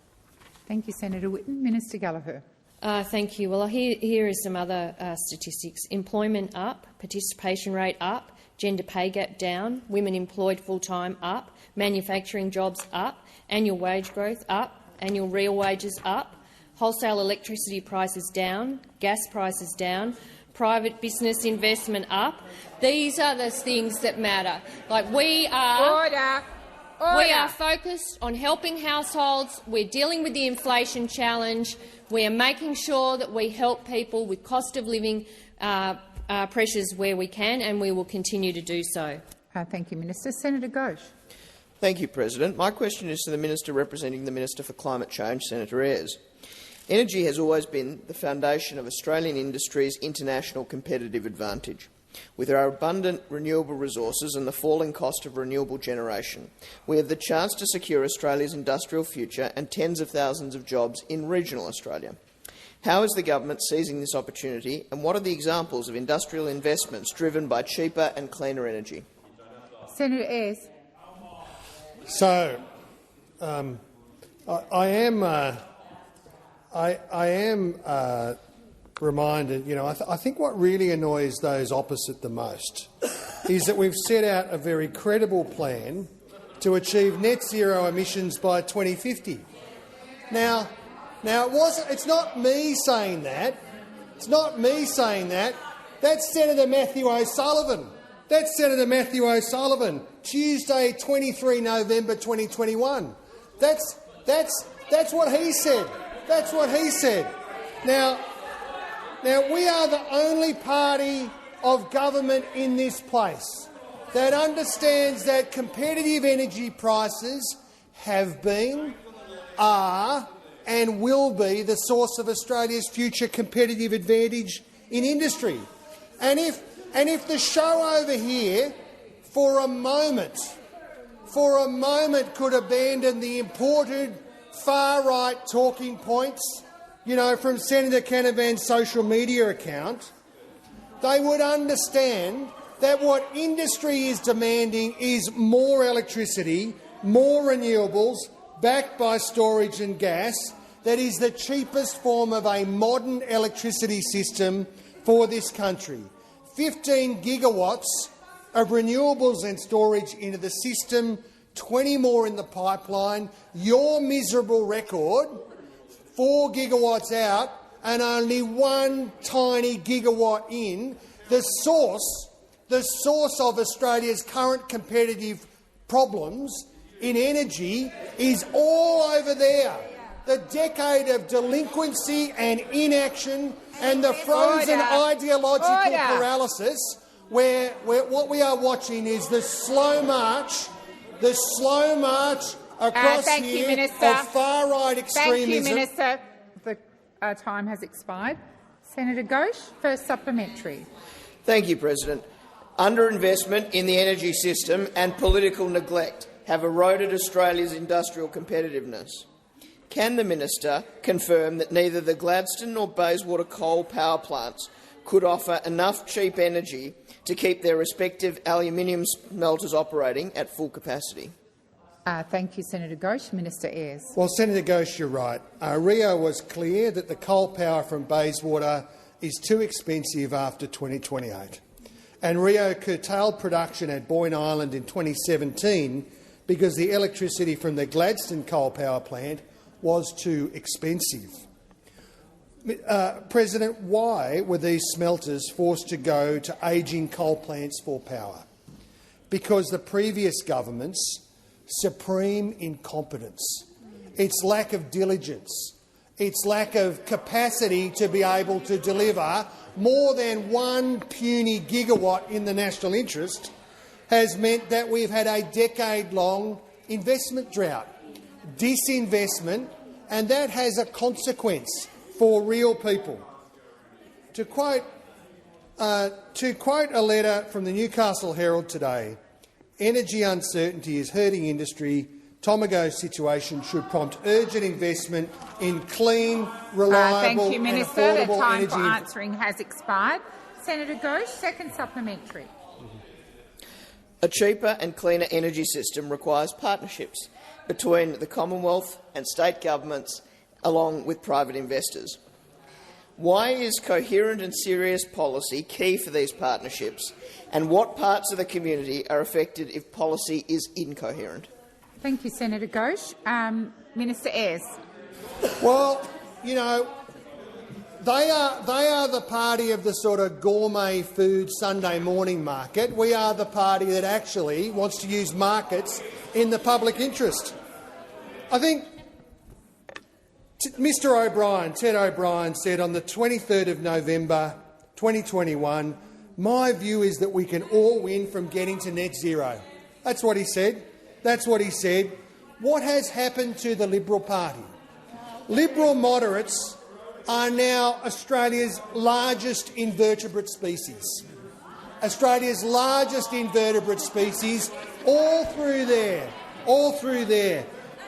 Thank you, Senator Whitten. Minister Gallagher. Thank you. Well, here are some other statistics. Employment up, participation rate up, gender pay gap down, women employed full-time up, manufacturing jobs up, annual wage growth up, annual real wages up, wholesale electricity prices down, gas prices down, private business investment up. These are the things that matter. Like we are focused on helping households. We're dealing with the inflation challenge. We are making sure that we help people with cost of living pressures where we can, and we will continue to do so. Thank you, Minister. Senator Ghosh. Thank you, President. My question is to the Minister representing the Minister for Climate Change, Senator Ayres. Energy has always been the foundation of Australian industry's international competitive advantage. With our abundant renewable resources and the falling cost of renewable generation, we have the chance to secure Australia's industrial future and tens of thousands of jobs in regional Australia. How is the government seizing this opportunity, and what are the examples of industrial investments driven by cheaper and cleaner energy? Senator Ayres. So, I am reminded, I think what really annoys those opposite the most is that we've set out a very credible plan to achieve net zero emissions by 2050. Now it's not me saying that. It's not me saying that. That's Senator Matthew O'Sullivan. That's Senator Matthew O'Sullivan, Tuesday, 23 November 2021. That's what he said. That's what he said. Now, we are the only party of government in this place that understands that competitive energy prices have been, are and will be the source of Australia's future competitive advantage in industry. And if the show over here for a moment could abandon the imported far-right talking points, from Senator Canavan's social media account, they would understand that what industry is demanding is more electricity more renewables, backed by storage and gas, that is the cheapest form of a modern electricity system for this country. 15 gigawatts of renewables and storage into the system, 20 more in the pipeline. Your miserable record, 4 gigawatts out and only 1 tiny gigawatt in. The source of Australia's current competitive problems in energy is all over there. The decade of delinquency and inaction and the frozen ideological paralysis, where what we are watching is the slow march across here of far-right extremism. Thank you, Minister. The time has expired. Senator Ghosh, first supplementary. Thank you, President. Underinvestment in the energy system and political neglect have eroded Australia's industrial competitiveness. Can the minister confirm that neither the Gladstone nor Bayswater coal power plants could offer enough cheap energy to keep their respective aluminium smelters operating at full capacity? Thank you, Senator Ghosh. Minister Ayres. Well, Senator Ghosh, you're right. Rio was clear that the coal power from Bayswater is too expensive after 2028. And Rio curtailed production at Boyne Island in 2017 because the electricity from the Gladstone coal power plant was too expensive. President, why were these smelters forced to go to ageing coal plants for power? Because the previous government's supreme incompetence, its lack of diligence, its lack of capacity to be able to deliver more than 1 puny gigawatt in the national interest has meant that we've had a decade-long investment drought, disinvestment, and that has a consequence for real people. To quote a letter from the Newcastle Herald today, energy uncertainty is hurting industry. Tomago's situation should prompt urgent investment in clean, reliable thank you, Minister. and affordable The time energy. for answering has expired. Senator Ghosh, second supplementary. A cheaper and cleaner energy system requires partnerships between the Commonwealth and state governments, along with private investors. Why is coherent and serious policy key for these partnerships, and what parts of the community are affected if policy is incoherent? Thank you, Senator Ghosh. Minister Ayres. Well, you know, they are the party of the sort of gourmet food Sunday morning market. We are the party that actually wants to use markets in the public interest. I think Mr O'Brien, Ted O'Brien, said on the 23rd of November 2021, "My view is that we can all win from getting to net zero." That's what he said. That's what he said. What has happened to the Liberal Party? Liberal moderates are now Australia's largest invertebrate species. Australia's largest invertebrate species, all through there.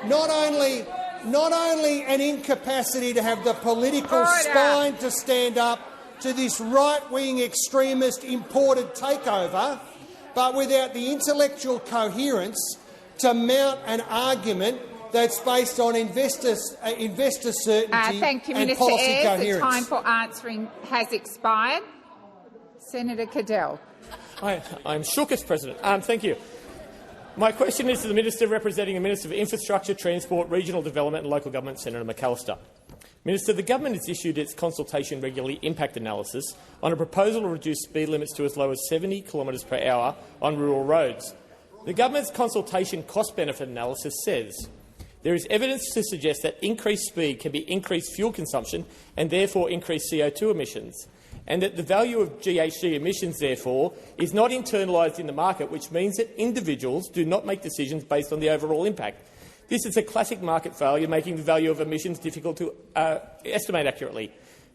Not only an incapacity to have the political spine to stand up to this right-wing extremist imported takeover, but without the intellectual coherence to mount an argument that's based on investor certainty thank you, and Minister policy Ayres. coherence. The time for answering has expired. Senator Cadell. I'm shook as President. Thank you. My question is to the Minister representing the Minister for Infrastructure, Transport, Regional Development and Local Government, Senator McAllister. Minister, the government has issued its consultation regularly impact analysis on a proposal to reduce speed limits to as low as 70 kilometres per hour on rural roads. The government's consultation cost-benefit analysis says there is evidence to suggest that increased speed can be increased fuel consumption and therefore increased CO2 emissions, and that the value of GHG emissions, therefore, is not internalised in the market, which means that individuals do not make decisions based on the overall impact. This is a classic market failure, making the value of emissions difficult to estimate accurately.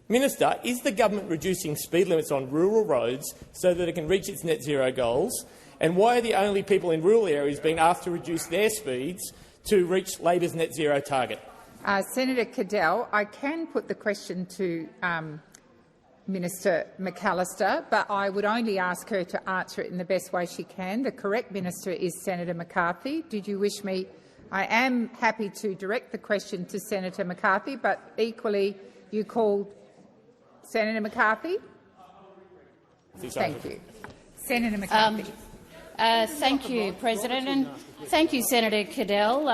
Minister, is the government reducing speed limits on rural roads so that it can reach its net zero goals? And why are the only people in rural areas being asked to reduce their speeds to reach Labor's net zero target? Senator Cadell, I can put the question to Minister McAllister, but I would only ask her to answer it in the best way she can. The correct minister is Senator McCarthy. Did you wish me? I am happy to direct the question to Senator McCarthy, but equally you called Senator McCarthy. Thank you. Senator McCarthy. Thank you, President, and thank you, Senator Cadell.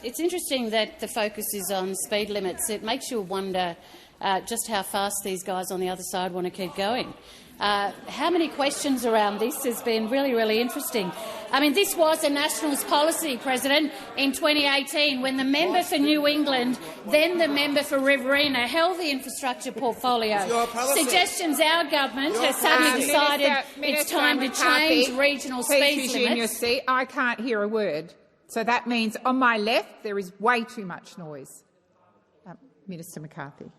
It's interesting that the focus is on speed limits. It makes you wonder just how fast these guys on the other side want to keep going. How many questions around this has been really, really interesting. I mean, this was a Nationals policy, President, in 2018 when the member for New England, then the member for Riverina, held the infrastructure portfolio. Suggestions our government has suddenly decided it's time to change regional speed limits. I can't hear a word. So that means on my left there is way too much noise. Minister McCarthy.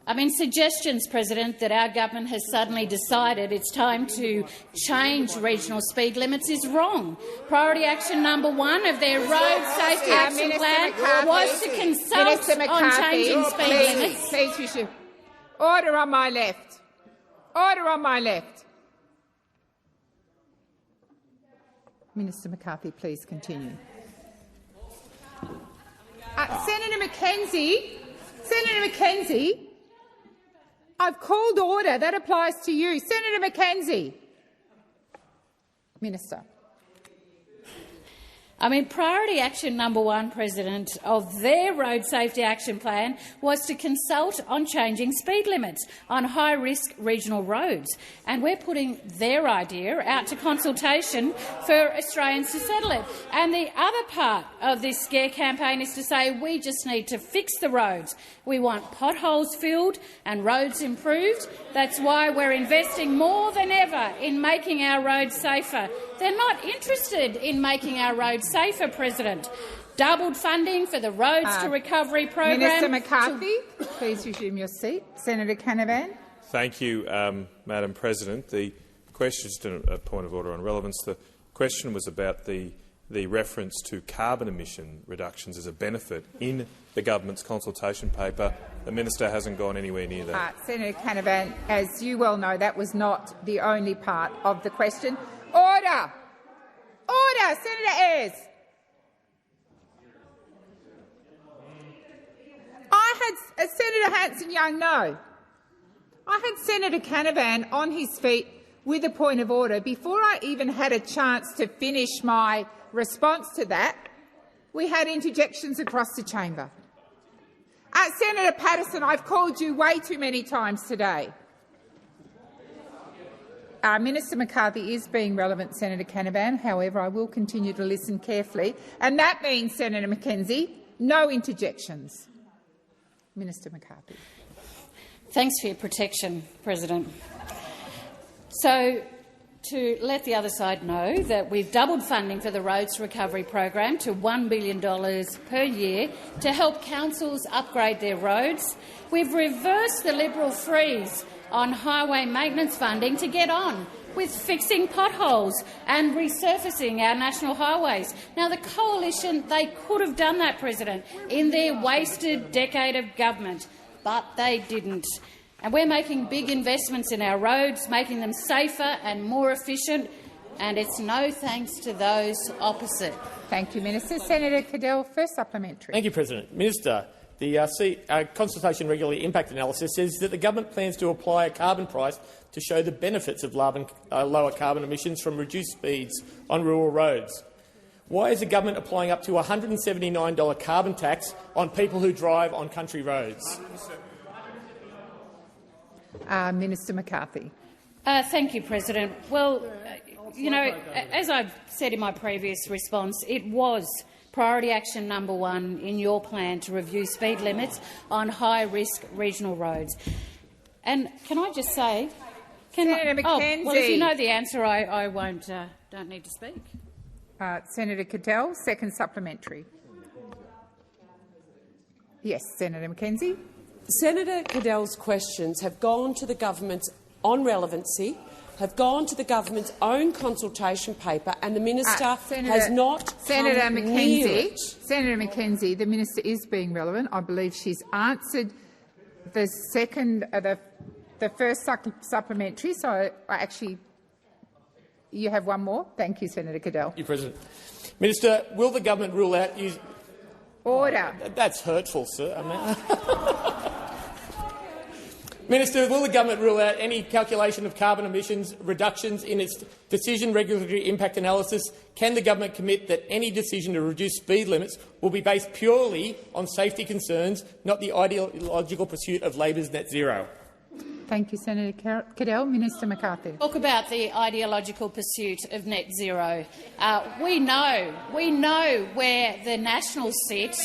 I mean, suggestions, President, that our government has suddenly decided it's time to change regional speed limits is wrong. Priority action number 1 of their road safety action plan was to consult on changing speed limits. Please, order on my left. Order on my left. Minister McCarthy, please continue. Senator McKenzie, I've called order. That applies to you. Senator McKenzie. Minister. I mean, priority action number 1, President, of their road safety action plan was to consult on changing speed limits on high-risk regional roads. And we're putting their idea out to consultation for Australians to settle it. And the other part of this scare campaign is to say we just need to fix the roads. We want potholes filled and roads improved. That's why we're investing more than ever in making our roads safer. They're not interested in making our roads safer, President. Doubled funding for the Roads to Recovery program. Minister McCarthy, please resume your seat. Senator Canavan. Thank you, Madam President. The question is a point of order on relevance. The question was about the reference to carbon emission reductions as a benefit in the government's consultation paper. The minister hasn't gone anywhere near that. Senator Canavan, as you well know, that was not the only part of the question. Order! Order! Senator Ayres. I had Senator Hanson-Young, no. I had Senator Canavan on his feet with a point of order. Before I even had a chance to finish my response to that, we had interjections across the chamber. Senator Patterson, I've called you way too many times today. Minister McCarthy is being relevant, Senator Canavan. However, I will continue to listen carefully. And that means, Senator McKenzie, no interjections. Minister McCarthy. Thanks for your protection, President. So, to let the other side know that we've doubled funding for the Roads Recovery program to $1 billion per year to help councils upgrade their roads. We've reversed the Liberal freeze on highway maintenance funding to get on with fixing potholes and resurfacing our national highways. Now, the Coalition, they could have done that, President, in their wasted decade of government, but they didn't. And we're making big investments in our roads, making them safer and more efficient, and it's no thanks to those opposite. Thank you, Minister. Senator Cadell, first supplementary. Thank you, President. Minister, the Consultation Regulatory Impact Analysis says that the government plans to apply a carbon price to show the benefits of lower carbon emissions from reduced speeds on rural roads. Why is the government applying up to a $179 carbon tax on people who drive on country roads? Minister McCarthy. Thank you, President. Well, you know, as I've said in my previous response, it was priority action number 1 in your plan to review speed limits on high-risk regional roads. And can I just say, Senator McKenzie. Well, if you know the answer, I don't need to speak. Senator Cadell, second supplementary. Yes, Senator McKenzie. Senator Cadell's questions have gone to the government's on relevancy, have gone to the government's own consultation paper, and the minister has not Senator come near it. Senator McKenzie, the minister is being relevant. I believe she's answered the second, the the first supplementary. So you have one more. Thank you, Senator Cadell. Thank you, President. Minister, will the government rule out Order. That's hurtful, sir. Minister, will the government rule out any calculation of carbon emissions reductions in its decision regulatory impact analysis? Can the government commit that any decision to reduce speed limits will be based purely on safety concerns, not the ideological pursuit of Labor's net zero? Thank you, Senator Cadell. Minister McCarthy. Talk about the ideological pursuit of net zero. We know where the Nationals sit.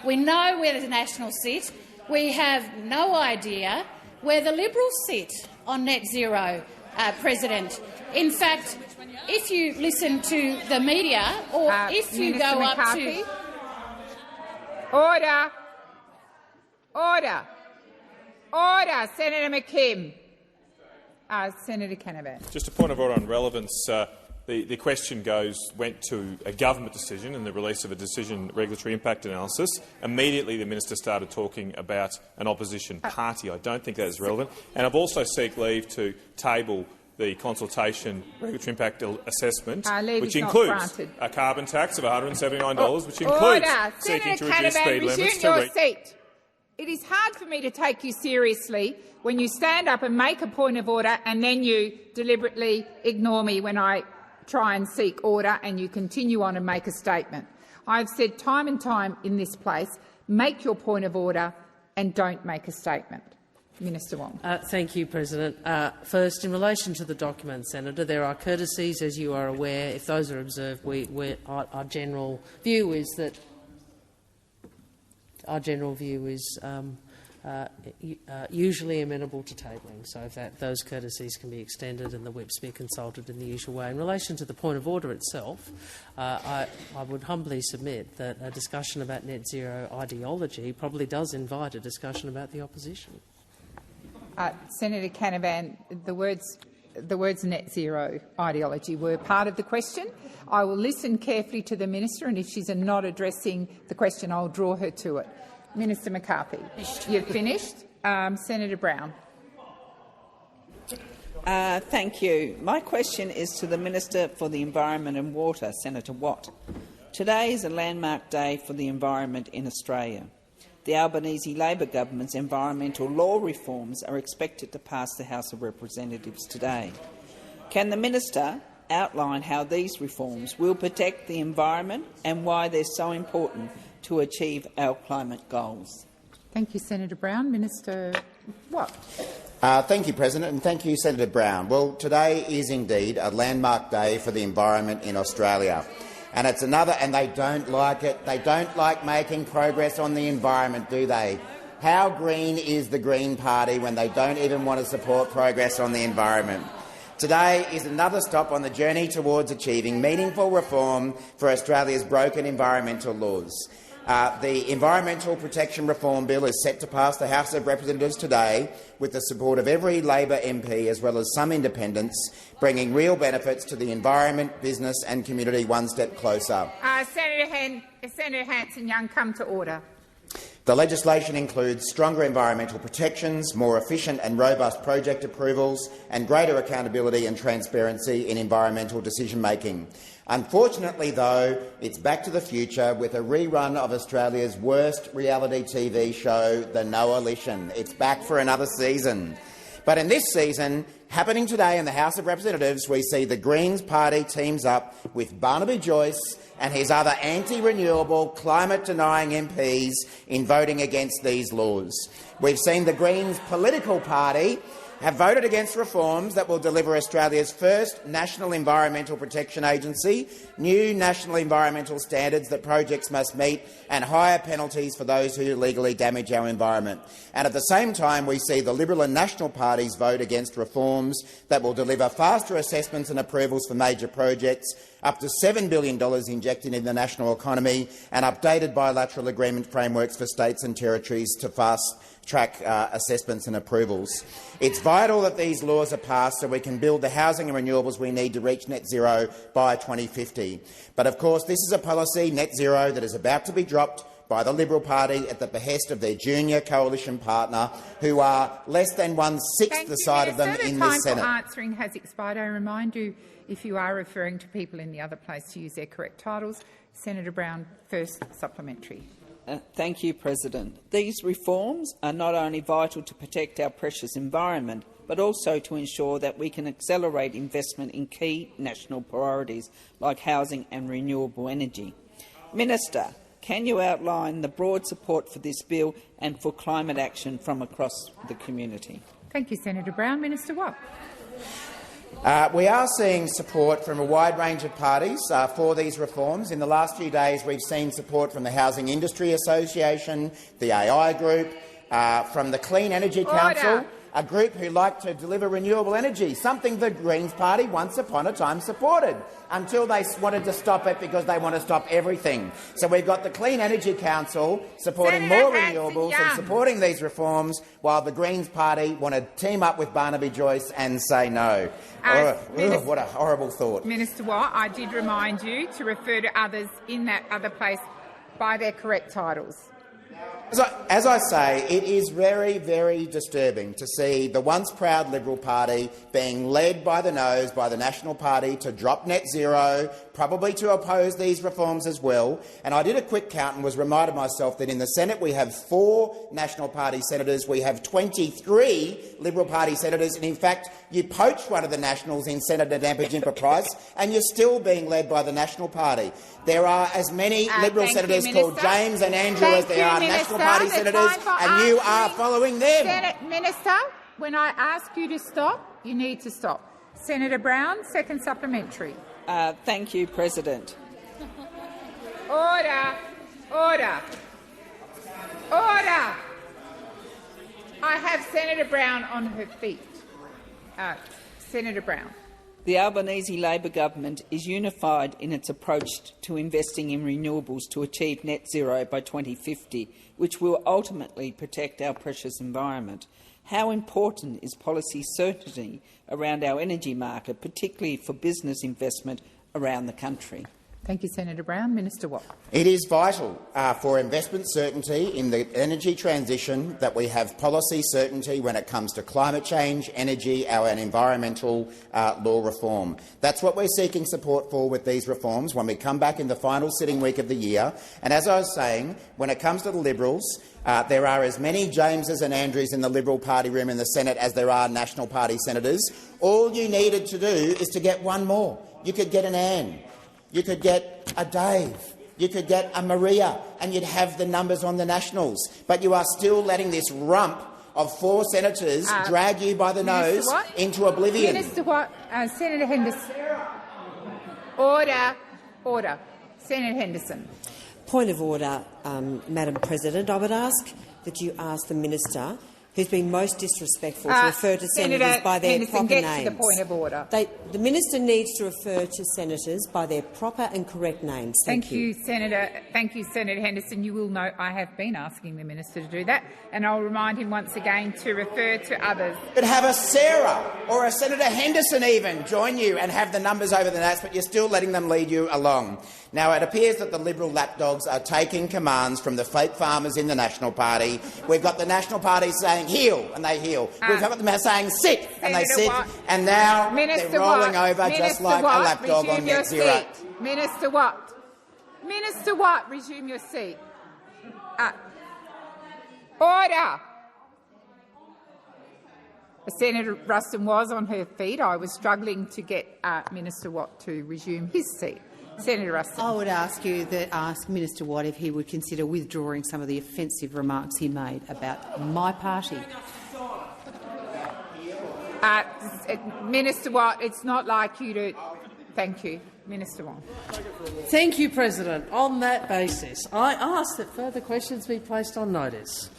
We know where the Nationals sit. We have no idea where the Liberals sit on net zero, President. In fact, if you listen to the media or if you Minister go McCarthy. up to— Order. Order. Order. Senator McKim. Senator Canavan. Just a point of order on relevance. The question went to a government decision and the release of a decision regulatory impact analysis. Immediately the minister started talking about an opposition party. I don't think that is relevant. And I've also seek leave to table the consultation regulatory impact assessment, which includes a carbon tax of $179, which includes seeking to reduce speed limits to your seat. It is hard for me to take you seriously when you stand up and make a point of order and then you deliberately ignore me when I try and seek order and you continue on and make a statement. I've said time and time in this place, make your point of order and don't make a statement. Minister Wong. Thank you, President. First, in relation to the document, Senator, there are courtesies, as you are aware. If those are observed, our general view is that usually amenable to tabling, so if those courtesies can be extended and the whips be consulted in the usual way. In relation to the point of order itself, I would humbly submit that a discussion about net zero ideology probably does invite a discussion about the opposition. Senator Canavan, the words net zero ideology were part of the question. I will listen carefully to the minister, and if she's not addressing the question, I'll draw her to it. Minister McCarthy, you've finished. Senator Brown. Thank you. My question is to the Minister for the Environment and Water, Senator Watt. Today is a landmark day for the environment in Australia. The Albanese Labor government's environmental law reforms are expected to pass the House of Representatives today. Can the minister outline how these reforms will protect the environment and why they're so important to achieve our climate goals? Thank you, Senator Brown. Minister Watt. Thank you, President, and thank you, Senator Brown. Well, today is indeed a landmark day for the environment in Australia. And it's another, and they don't like it. They don't like making progress on the environment, do they? How green is the Green Party when they don't even want to support progress on the environment? Today is another stop on the journey towards achieving meaningful reform for Australia's broken environmental laws. The Environmental Protection Reform Bill is set to pass the House of Representatives today with the support of every Labor MP as well as some independents, bringing real benefits to the environment, business and community one step closer. Senator Hanson-Young, come to order. The legislation includes stronger environmental protections, more efficient and robust project approvals and greater accountability and transparency in environmental decision-making. Unfortunately, though, it's back to the future with a rerun of Australia's worst reality TV show, The Noalition. It's back for another season. But in this season, happening today in the House of Representatives, we see the Greens Party teams up with Barnaby Joyce and his other anti-renewable, climate-denying MPs in voting against these laws. We've seen the Greens political party have voted against reforms that will deliver Australia's first National Environmental Protection Agency, new national environmental standards that projects must meet, and higher penalties for those who illegally damage our environment. And at the same time, we see the Liberal and National parties vote against reforms that will deliver faster assessments and approvals for major projects, up to $7 billion injected in the national economy, and updated bilateral agreement frameworks for states and territories to fast-track assessments and approvals. It's vital that these laws are passed so we can build the housing and renewables we need to reach net zero by 2050. But of course, this is a policy, net zero, that is about to be dropped by the Liberal Party at the behest of their junior coalition partner, who are less than 1/6 the size of them in this Senate. The time for answering has expired. I remind you, if you are referring to people in the other place, to use their correct titles. Senator Brown, first supplementary. Thank you, President. These reforms are not only vital to protect our precious environment, but also to ensure that we can accelerate investment in key national priorities like housing and renewable energy. Minister, can you outline the broad support for this bill and for climate action from across the community? Thank you, Senator Brown. Minister Watt. We are seeing support from a wide range of parties for these reforms. In the last few days, we've seen support from the Housing Industry Association, the AI Group, from the Clean Energy Council, a group who like to deliver renewable energy, something the Greens Party once upon a time supported, until they wanted to stop it because they want to stop everything. So we've got the Clean Energy Council supporting more renewables and supporting these reforms, while the Greens Party want to team up with Barnaby Joyce and say no. What a horrible thought. Minister Watt, I did remind you to refer to others in that other place by their correct titles. As I say, it is very, very disturbing to see the once proud Liberal Party being led by the nose by the National Party to drop net zero, probably to oppose these reforms as well. And I did a quick count and was reminded myself that in the Senate we have 4 National Party senators, we have 23 Liberal Party senators, and in fact you poached one of the Nationals in Senator Nampijinpa Price, and you're still being led by the National Party. There are as many Liberal senators called James and Andrew as there are National Party senators, and you are following them. Minister, when I ask you to stop, you need to stop. Senator Brown, second supplementary. Thank you, President. Order. Order. Order. I have Senator Brown on her feet. Senator Brown. The Albanese Labor government is unified in its approach to investing in renewables to achieve net zero by 2050, which will ultimately protect our precious environment. How important is policy certainty around our energy market, particularly for business investment around the country? Thank you, Senator Brown. Minister Watt. It is vital for investment certainty in the energy transition that we have policy certainty when it comes to climate change, energy, and environmental law reform. That's what we're seeking support for with these reforms when we come back in the final sitting week of the year. And as I was saying, when it comes to the Liberals, there are as many Jameses and Andrews in the Liberal Party room in the Senate as there are National Party senators. All you needed to do is to get one more. You could get an Anne. You could get a Dave, you could get a Maria, and you'd have the numbers on the Nationals. But you are still letting this rump of 4 senators drag you by the nose into oblivion. Minister Watt, Senator Henderson. Order. Order. Senator Henderson. Point of order, Madam President. I would ask that you ask the minister who's been most disrespectful to refer to senators by their proper names. To the point of order. The minister needs to refer to senators by their proper and correct names. Thank you, Senator. Thank you, Senator Henderson. You will note I have been asking the minister to do that, and I'll remind him once again to refer to others. But have a Sarah or a Senator Henderson even join you and have the numbers over the notes, but you're still letting them lead you along. Now, it appears that the Liberal lapdogs are taking commands from the fake farmers in the National Party. We've got the National Party saying heal, and they heal. We've got them saying sit, and they sit. And now they're rolling over just like a lapdog on net zero. Minister Watt. Minister Watt, resume your seat. Order. Senator Ruston was on her feet. I was struggling to get Minister Watt to resume his seat. Senator Ruston. I would ask Minister Watt if he would consider withdrawing some of the offensive remarks he made about my party. Minister Watt, it's not like you to... Thank you. Minister Wong. Thank you, President. On that basis, I ask that further questions be placed on notice.